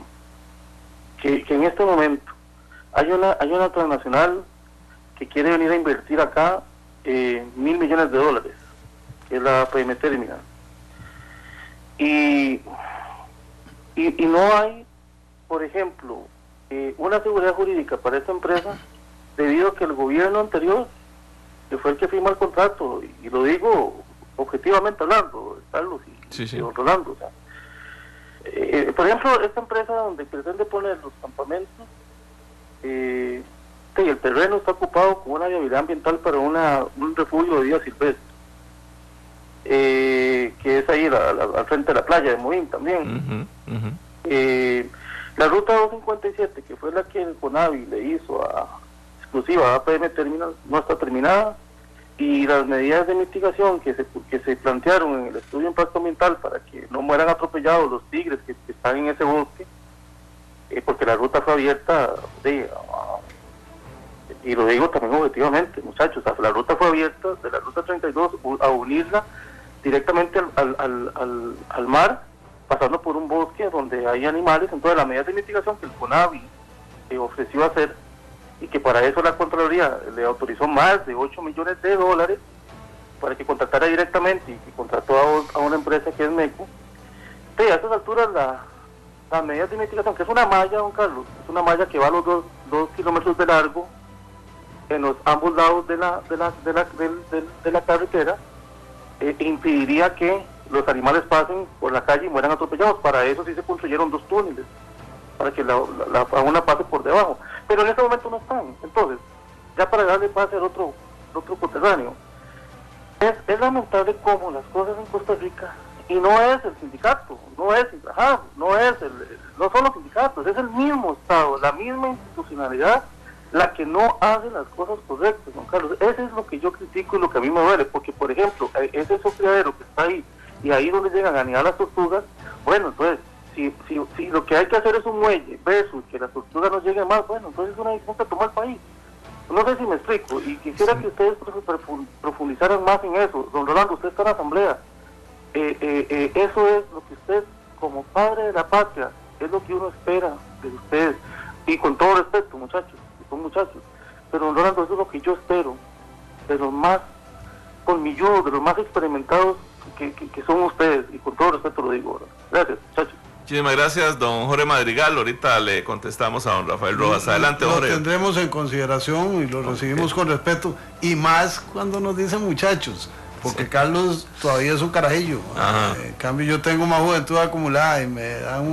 en este momento hay una transnacional que quiere venir a invertir acá $1.000 millones, que es la PM Terminal. Y no hay, por ejemplo, una seguridad jurídica para esta empresa, debido a que el gobierno anterior, que fue el que firmó el contrato, y lo digo objetivamente hablando, Carlos y don Rolando, o sea, por ejemplo, esta empresa donde pretende poner los campamentos, el terreno está ocupado con una viabilidad ambiental para un refugio de vida silvestre, que es ahí al frente de la playa de Moín también. La ruta 257, que fue la que el CONAVI le hizo exclusiva a APM Terminal, no está terminada, y las medidas de mitigación que se plantearon en el estudio de impacto ambiental para que no mueran atropellados los tigres que están en ese bosque, porque la ruta fue abierta, y lo digo también objetivamente, muchachos, la ruta fue abierta de la ruta 32 a unirla directamente al mar, pasando por un bosque donde hay animales. Entonces las medidas de mitigación que el CONAVI ofreció hacer, y que para eso la Contraloría le autorizó más de $8 millones para que contratara directamente, y que contrató a una empresa que es MECO. A estas alturas las medidas de mitigación, que es una malla, don Carlos, es una malla que va a los 2 kilómetros de largo en los ambos lados de la carretera, impediría que los animales pasen por la calle y mueran atropellados. Para eso sí se construyeron 2 túneles, para que la fauna pase por debajo, pero en este momento no están. Entonces, ya para darle pase al otro coterráneo, es lamentable cómo las cosas en Costa Rica, y no es el sindicato, no son los sindicatos, es el mismo Estado, la misma institucionalidad, la que no hace las cosas correctas, don Carlos. Eso es lo que yo critico y lo que a mí me duele, porque, por ejemplo, ese criadero que está ahí, y ahí donde llegan a anidar las tortugas, bueno, entonces, si lo que hay que hacer es un muelle versus que las tortugas no lleguen más, bueno, entonces es una decisión que toma el país. No sé si me explico, y quisiera que ustedes profundizaran más en eso. Don Rolando, usted está en la asamblea, eso es lo que usted, como padre de la patria, es lo que uno espera de ustedes, y con todo respeto, muchachos, son muchachos, pero don Rolando, eso es lo que yo espero de los más colmilludos, de los más experimentados que son ustedes, y con todo respeto lo digo. Gracias, muchachos. Muchísimas gracias, don Jorge Madrigal. Ahorita le contestamos a don Rafael Rojas. Adelante, Jorge. Lo tendremos en consideración y lo recibimos con respeto, y más cuando nos dicen muchachos, porque Carlos todavía es un carajillo. En cambio, yo tengo más juventud acumulada y me dan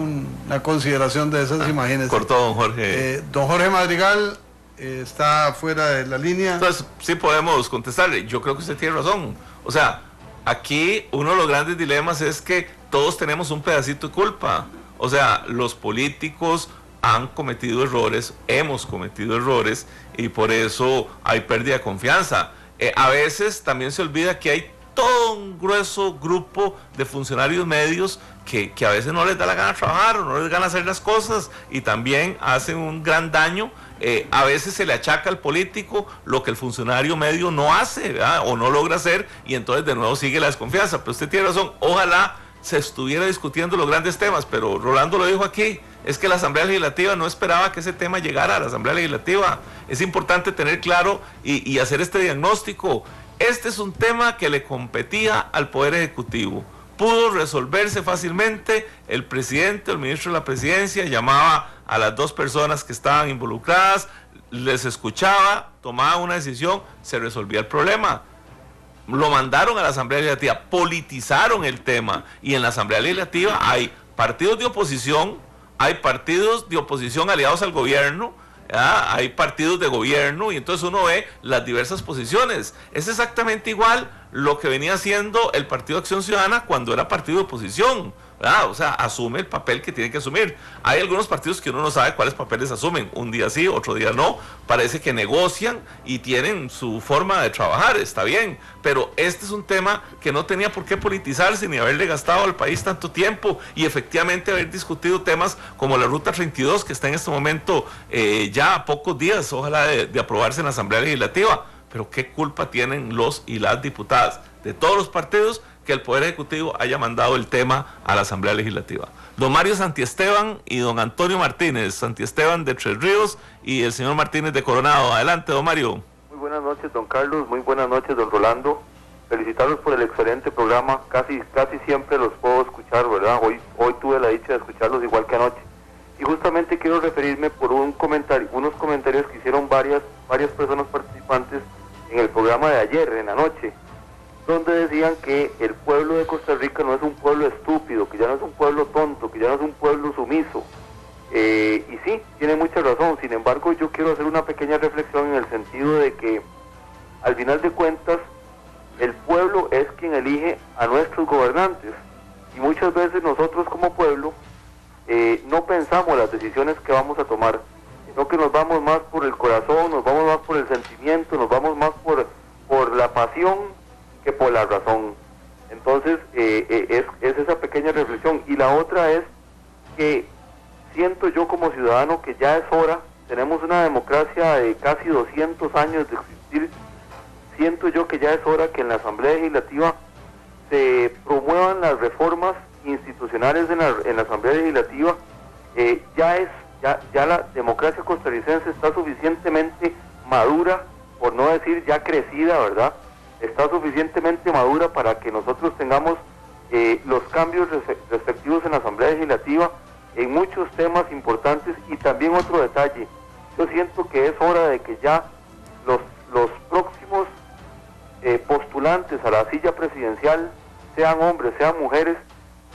una consideración de esas, imagínense. Cortó don Jorge. Don Jorge Madrigal está fuera de la línea. Entonces, sí podemos contestarle. Yo creo que usted tiene razón. O sea, aquí uno de los grandes dilemas es que todos tenemos un pedacito de culpa. O sea, los políticos han cometido errores, hemos cometido errores, y por eso hay pérdida de confianza. A veces también se olvida que hay todo un grueso grupo de funcionarios medios que a veces no les da la gana trabajar, o no les gana hacer las cosas, y también hacen un gran daño. A veces se le achaca al político lo que el funcionario medio no hace, ¿verdad? O no logra hacer, y entonces de nuevo sigue la desconfianza. Pero usted tiene razón, ojalá se estuviera discutiendo los grandes temas, pero Rolando lo dijo aquí, es que la Asamblea Legislativa no esperaba que ese tema llegara a la Asamblea Legislativa. Es importante tener claro y hacer este diagnóstico. Este es un tema que le competía al Poder Ejecutivo. Pudo resolverse fácilmente. El presidente, el ministro de la Presidencia, llamaba a las 2 personas que estaban involucradas, les escuchaba, tomaba una decisión, se resolvía el problema. Lo mandaron a la Asamblea Legislativa, politizaron el tema, y en la Asamblea Legislativa hay partidos de oposición aliados al gobierno, hay partidos de gobierno y entonces uno ve las diversas posiciones. Es exactamente igual lo que venía haciendo el Partido Acción Ciudadana cuando era partido de oposición, ¿verdad? O sea, asume el papel que tiene que asumir. Hay algunos partidos que uno no sabe cuáles papeles asumen, un día sí, otro día no, parece que negocian y tienen su forma de trabajar, está bien, pero este es un tema que no tenía por qué politizarse ni haberle gastado al país tanto tiempo y efectivamente haber discutido temas como la Ruta 32, que está en este momento ya a pocos días, ojalá de aprobarse en la Asamblea Legislativa. Pero qué culpa tienen los y las diputadas de todos los partidos que el Poder Ejecutivo haya mandado el tema a la Asamblea Legislativa. Don Mario Santiesteban y don Antonio Martínez, Santiesteban de Tres Ríos y el señor Martínez de Coronado. Adelante, don Mario. Muy buenas noches, don Carlos, muy buenas noches, don Rolando. Felicitarlos por el excelente programa, casi siempre los puedo escuchar, ¿verdad? Hoy tuve la dicha de escucharlos igual que anoche. Y justamente quiero referirme por unos comentarios que hicieron varias personas participantes en el programa de ayer, en la noche, donde decían que el pueblo de Costa Rica no es un pueblo estúpido, que ya no es un pueblo tonto, que ya no es un pueblo sumiso. Y sí, tiene mucha razón. Sin embargo, yo quiero hacer una pequeña reflexión en el sentido de que, al final de cuentas, el pueblo es quien elige a nuestros gobernantes. Y muchas veces nosotros como pueblo no pensamos las decisiones que vamos a tomar, sino que nos vamos más por el corazón, nos vamos más por el sentimiento, nos vamos más por la pasión que por la razón. Entonces es esa pequeña reflexión. Y la otra es que siento yo como ciudadano que ya es hora, tenemos una democracia de casi 200 años de existir, siento yo que ya es hora que en la Asamblea Legislativa se promuevan las reformas institucionales en la Asamblea Legislativa. Ya la democracia costarricense está suficientemente madura, por no decir ya crecida, ¿verdad? Está suficientemente madura para que nosotros tengamos los cambios respectivos en la Asamblea Legislativa en muchos temas importantes. Y también otro detalle, yo siento que es hora de que ya los próximos postulantes a la silla presidencial, sean hombres, sean mujeres,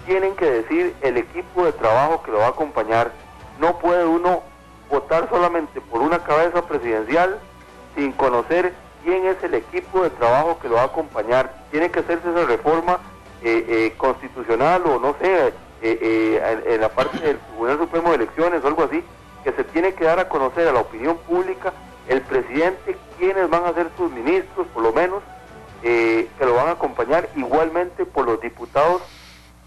tienen que decir el equipo de trabajo que lo va a acompañar. No puede uno votar solamente por una cabeza presidencial sin conocer quién es el equipo de trabajo que lo va a acompañar. Tiene que hacerse esa reforma constitucional o no sé, en la parte del Tribunal Supremo de Elecciones o algo así, que se tiene que dar a conocer a la opinión pública, el presidente, quiénes van a ser sus ministros, por lo menos, que lo van a acompañar, igualmente por los diputados,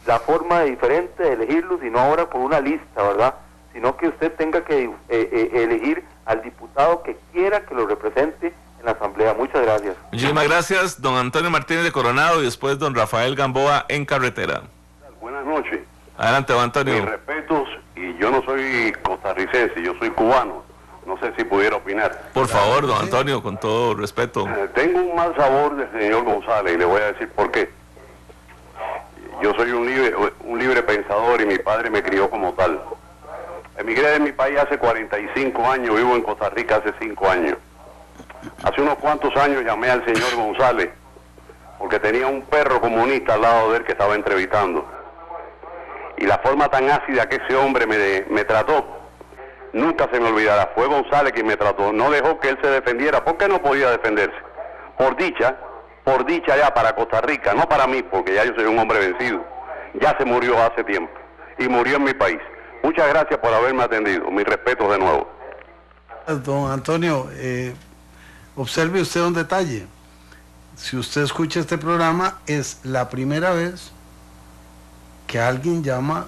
la forma diferente de elegirlos, y no ahora por una lista, ¿verdad? Sino que usted tenga que elegir al diputado que quiera que lo represente en la Asamblea. Muchas gracias. Muchísimas gracias, don Antonio Martínez de Coronado, y después don Rafael Gamboa en Carretera. Buenas noches. Adelante, don Antonio. Mis respetos, y yo no soy costarricense, yo soy cubano. No sé si pudiera opinar. Por favor, don Antonio, con todo respeto. Tengo un mal sabor del señor González y le voy a decir por qué. Yo soy un libre pensador y mi padre me crió como tal. Emigré de mi país hace 45 años, vivo en Costa Rica hace 5 años. Hace unos cuantos años llamé al señor González porque tenía un perro comunista al lado de él que estaba entrevistando. Y la forma tan ácida que ese hombre me trató, nunca se me olvidará. Fue González quien me trató, no dejó que él se defendiera porque no podía defenderse. Por dicha ya para Costa Rica, no para mí, porque ya yo soy un hombre vencido. Ya se murió hace tiempo y murió en mi país. Muchas gracias por haberme atendido. Mis respetos de nuevo. Don Antonio, observe usted un detalle. Si usted escucha este programa, es la primera vez que alguien llama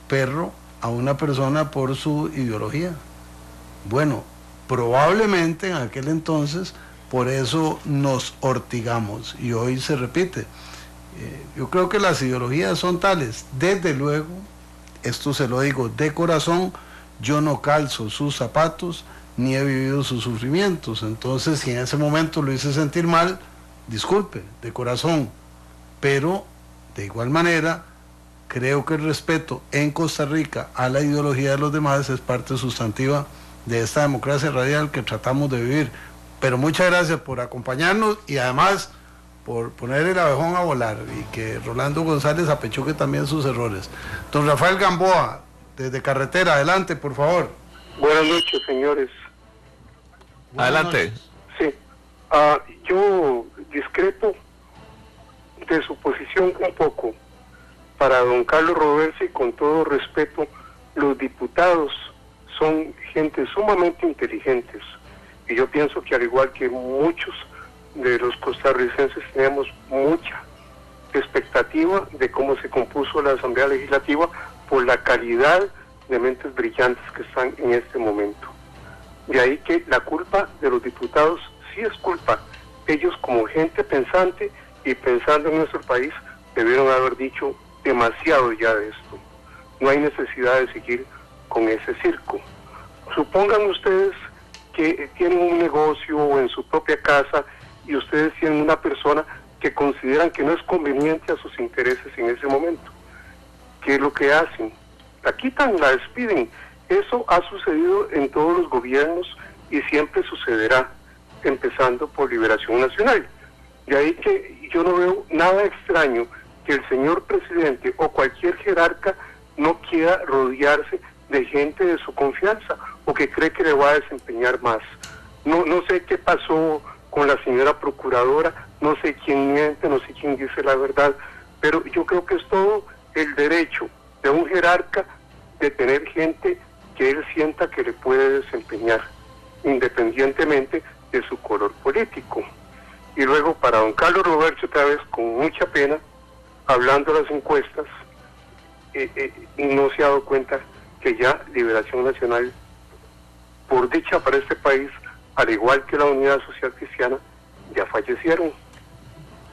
perro a una persona por su ideología. Bueno, probablemente en aquel entonces por eso nos ortigamos y hoy se repite. Yo creo que las ideologías son tales. Desde luego, esto se lo digo de corazón, yo no calzo sus zapatos ni he vivido sus sufrimientos. Entonces, si en ese momento lo hice sentir mal, disculpe, de corazón. Pero, de igual manera, creo que el respeto en Costa Rica a la ideología de los demás es parte sustantiva de esta democracia radial que tratamos de vivir. Pero muchas gracias por acompañarnos y además por poner el abejón a volar y que Rolando González apechuque también sus errores. Don Rafael Gamboa, desde Carretera, adelante, por favor. Buenas noches, señores. Adelante. Sí, yo discrepo de su posición un poco. Para don Carlos Roversi, con todo respeto, los diputados son gente sumamente inteligentes y yo pienso que al igual que muchos de los costarricenses tenemos mucha expectativa de cómo se compuso la Asamblea Legislativa por la calidad de mentes brillantes que están en este momento. De ahí que la culpa de los diputados sí es culpa. Ellos como gente pensante y pensando en nuestro país debieron haber dicho demasiado ya de esto. No hay necesidad de seguir con ese circo. Supongan ustedes que tienen un negocio o en su propia casa y ustedes tienen una persona que consideran que no es conveniente a sus intereses en ese momento. ¿Qué es lo que hacen? La quitan, la despiden. Eso ha sucedido en todos los gobiernos y siempre sucederá, empezando por Liberación Nacional. De ahí que yo no veo nada extraño que el señor presidente o cualquier jerarca no quiera rodearse de gente de su confianza o que cree que le va a desempeñar más. No sé qué pasó con la señora procuradora, no sé quién miente, no sé quién dice la verdad, pero yo creo que es todo el derecho de un jerarca de tener gente que él sienta que le puede desempeñar, independientemente de su color político. Y luego para don Carlos Roversi, otra vez con mucha pena, hablando de las encuestas, no se ha dado cuenta que ya Liberación Nacional, por dicha para este país, al igual que la Unidad Social Cristiana, ya fallecieron.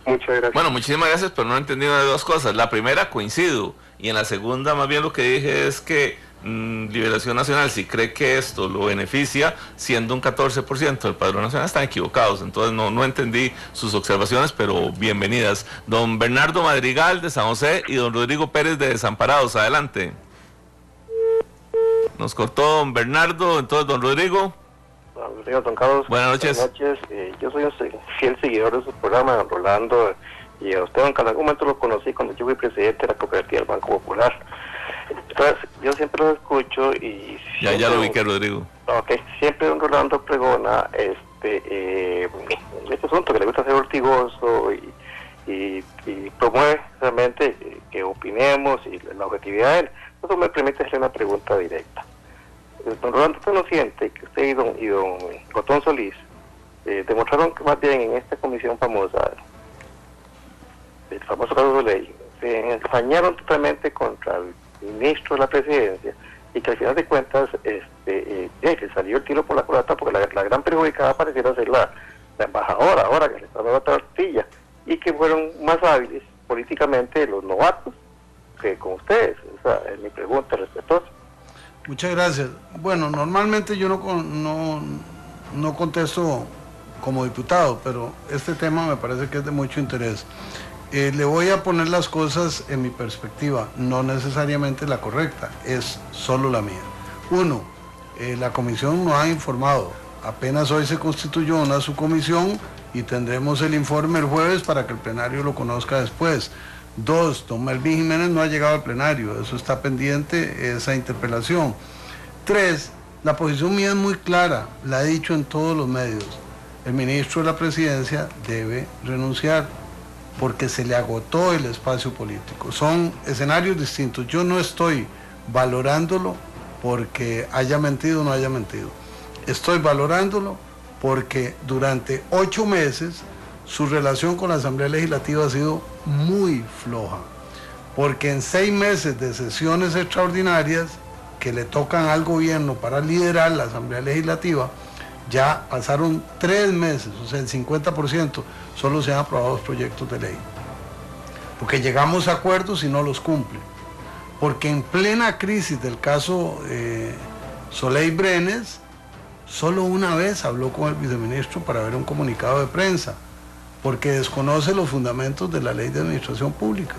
Muchas gracias. Bueno, muchísimas gracias, pero no he entendido de dos cosas. La primera, coincido, y en la segunda, más bien lo que dije es que Liberación Nacional, si cree que esto lo beneficia, siendo un 14% del Padrón Nacional, están equivocados. Entonces no entendí sus observaciones, pero bienvenidas. Don Bernardo Madrigal de San José y don Rodrigo Pérez de Desamparados, adelante. Nos cortó don Bernardo, entonces don Rodrigo. Don Carlos, buenas noches. Yo soy un fiel seguidor de su programa, don Rolando, y a usted, don Carlos, en algún momento lo conocí cuando yo fui presidente de la cooperativa del Banco Popular. Entonces, yo siempre lo escucho y... Ya lo ubiqué, Rodrigo. Ok, siempre don Rolando pregona este asunto que le gusta ser ortigoso y promueve realmente que opinemos y la objetividad de él. Eso me permite hacer una pregunta directa. Don Rolando, ¿usted no siente que usted y don Gotón Solís demostraron que más bien en esta comisión famosa, el famoso caso de ley, se ensañaron totalmente contra el ministro de la presidencia y que al final de cuentas le salió el tiro por la culata porque la gran perjudicada pareciera ser la embajadora ahora que le está dando la tortilla y que fueron más hábiles políticamente los novatos que con ustedes? Esa es mi pregunta respetuosa. Muchas gracias. Bueno, normalmente yo no contesto como diputado, pero este tema me parece que es de mucho interés. Le voy a poner las cosas en mi perspectiva, no necesariamente la correcta, es solo la mía. Uno, la comisión no ha informado, apenas hoy se constituyó una subcomisión y tendremos el informe el jueves para que el plenario lo conozca después. Dos, don Melvin Jiménez no ha llegado al plenario, eso está pendiente, esa interpelación. Tres, la posición mía es muy clara, la he dicho en todos los medios. El ministro de la Presidencia debe renunciar porque se le agotó el espacio político. Son escenarios distintos. Yo no estoy valorándolo porque haya mentido o no haya mentido. Estoy valorándolo porque durante 8 meses su relación con la Asamblea Legislativa ha sido muy floja, porque en 6 meses de sesiones extraordinarias que le tocan al gobierno para liderar la Asamblea Legislativa, ya pasaron 3 meses, o sea el 50%, solo se han aprobado 2 proyectos de ley, porque llegamos a acuerdos y no los cumplen, porque en plena crisis del caso Soleil Brenes, solo una vez habló con el viceministro para ver un comunicado de prensa, porque desconoce los fundamentos de la ley de administración pública.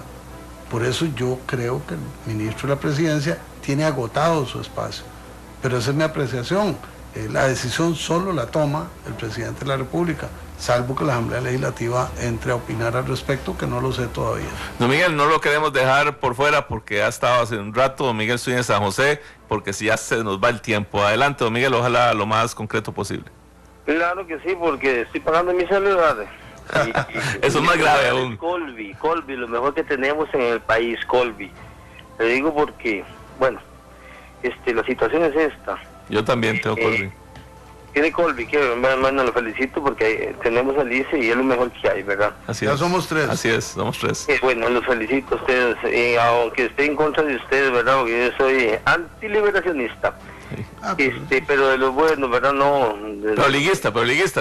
Por eso yo creo que el ministro de la Presidencia tiene agotado su espacio, pero esa es mi apreciación. La decisión solo la toma el presidente de la República, salvo que la Asamblea Legislativa entre a opinar al respecto, que no lo sé todavía. Don Miguel, no lo queremos dejar por fuera porque ha estado hace un rato. Don Miguel Zúñiga de San José, porque si ya se nos va el tiempo. Adelante, don Miguel, ojalá lo más concreto posible. Claro que sí, porque estoy pagando mi celular. Eso es más grave aún. Colby, lo mejor que tenemos en el país, Colby. Le digo porque, bueno, la situación es esta. Yo también tengo Colby. Tiene Colby, que bueno, lo felicito porque tenemos a Alice y es lo mejor que hay, ¿verdad? Así ya es. somos 3. Así es, somos 3. Bueno, los felicito a ustedes, aunque esté en contra de ustedes, ¿verdad? Porque yo soy antiliberacionista. Sí. Pero de lo bueno, ¿verdad? No. Pero liguista,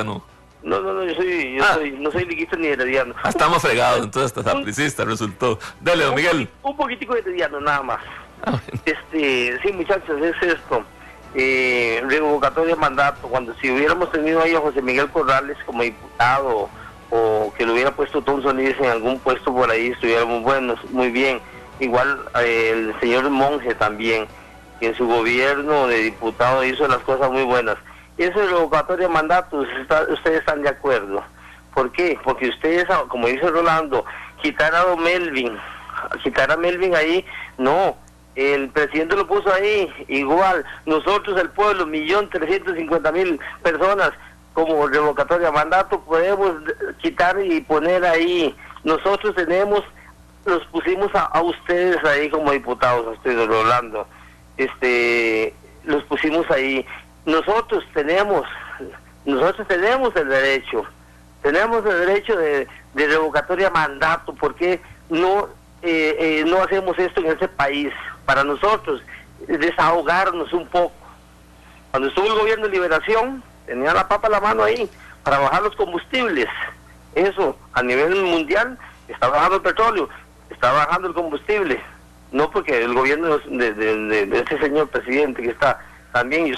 ¿no? No, no soy liguista ni herediano. Estamos fregados, entonces hasta sapricista resultó. Dale, don Miguel. Un poquitico de herediano, nada más. Sí, muchachos, es esto. Revocatoria de mandato. Cuando si hubiéramos tenido ahí a José Miguel Corrales como diputado, o que lo hubiera puesto Tom Solís en algún puesto por ahí, estuviéramos buenos, muy bien. Igual el señor Monge también, que en su gobierno de diputado hizo las cosas muy buenas. Eso es revocatoria de mandatos, ustedes están de acuerdo. ¿Por qué? Porque ustedes, como dice Rolando, quitar a Melvin ahí, no. El presidente lo puso ahí, igual, nosotros el pueblo, 1.350.000 personas, como revocatoria de mandato, podemos quitar y poner ahí, nosotros los pusimos a ustedes ahí como diputados, a ustedes, Rolando, los pusimos ahí, nosotros tenemos el derecho de revocatoria de mandato, ¿por qué no hacemos esto en ese país? Para nosotros, desahogarnos un poco. Cuando estuvo el gobierno de liberación, tenía la papa a la mano ahí, para bajar los combustibles. Eso, a nivel mundial, está bajando el petróleo, está bajando el combustible. No porque el gobierno de ese señor presidente que está también,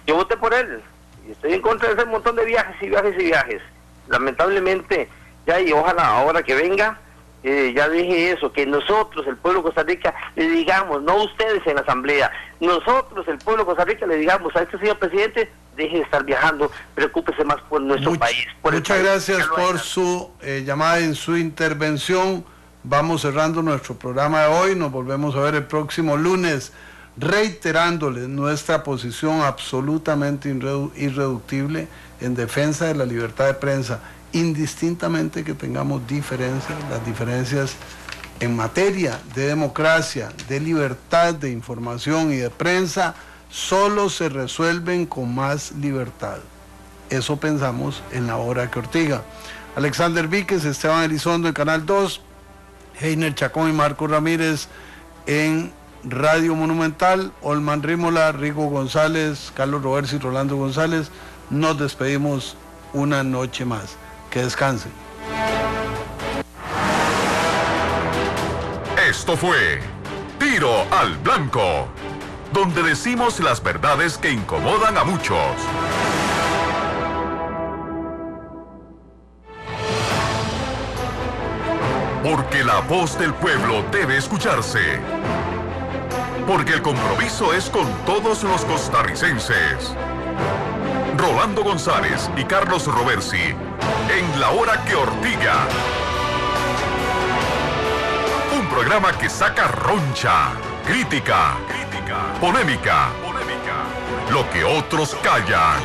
yo voté por él, y estoy en contra de ese montón de viajes. Lamentablemente, y ojalá ahora que venga, ya dije eso, que nosotros, el pueblo de Costa Rica, le digamos, no ustedes en la asamblea, nosotros, el pueblo de Costa Rica, le digamos a este señor presidente, deje de estar viajando, preocúpese más por nuestro país. Muchas gracias por su llamada y su intervención. Vamos cerrando nuestro programa de hoy, nos volvemos a ver el próximo lunes, reiterándoles nuestra posición absolutamente irreductible en defensa de la libertad de prensa, indistintamente que tengamos diferencias, las diferencias en materia de democracia, de libertad de información y de prensa, solo se resuelven con más libertad. Eso pensamos en La Hora que Ortiga. Alexander Víquez, Esteban Elizondo en Canal 2, Heiner Chacón y Marco Ramírez en Radio Monumental, Olman Rímola, Rigo González, Carlos Roversi y Rolando González. Nos despedimos una noche más. Que descansen. Esto fue Tiro al Blanco, donde decimos las verdades que incomodan a muchos. Porque la voz del pueblo debe escucharse. Porque el compromiso es con todos los costarricenses. Rolando González y Carlos Roversi en La Hora que Ortiga. Un programa que saca roncha, crítica, polémica, lo que otros callan.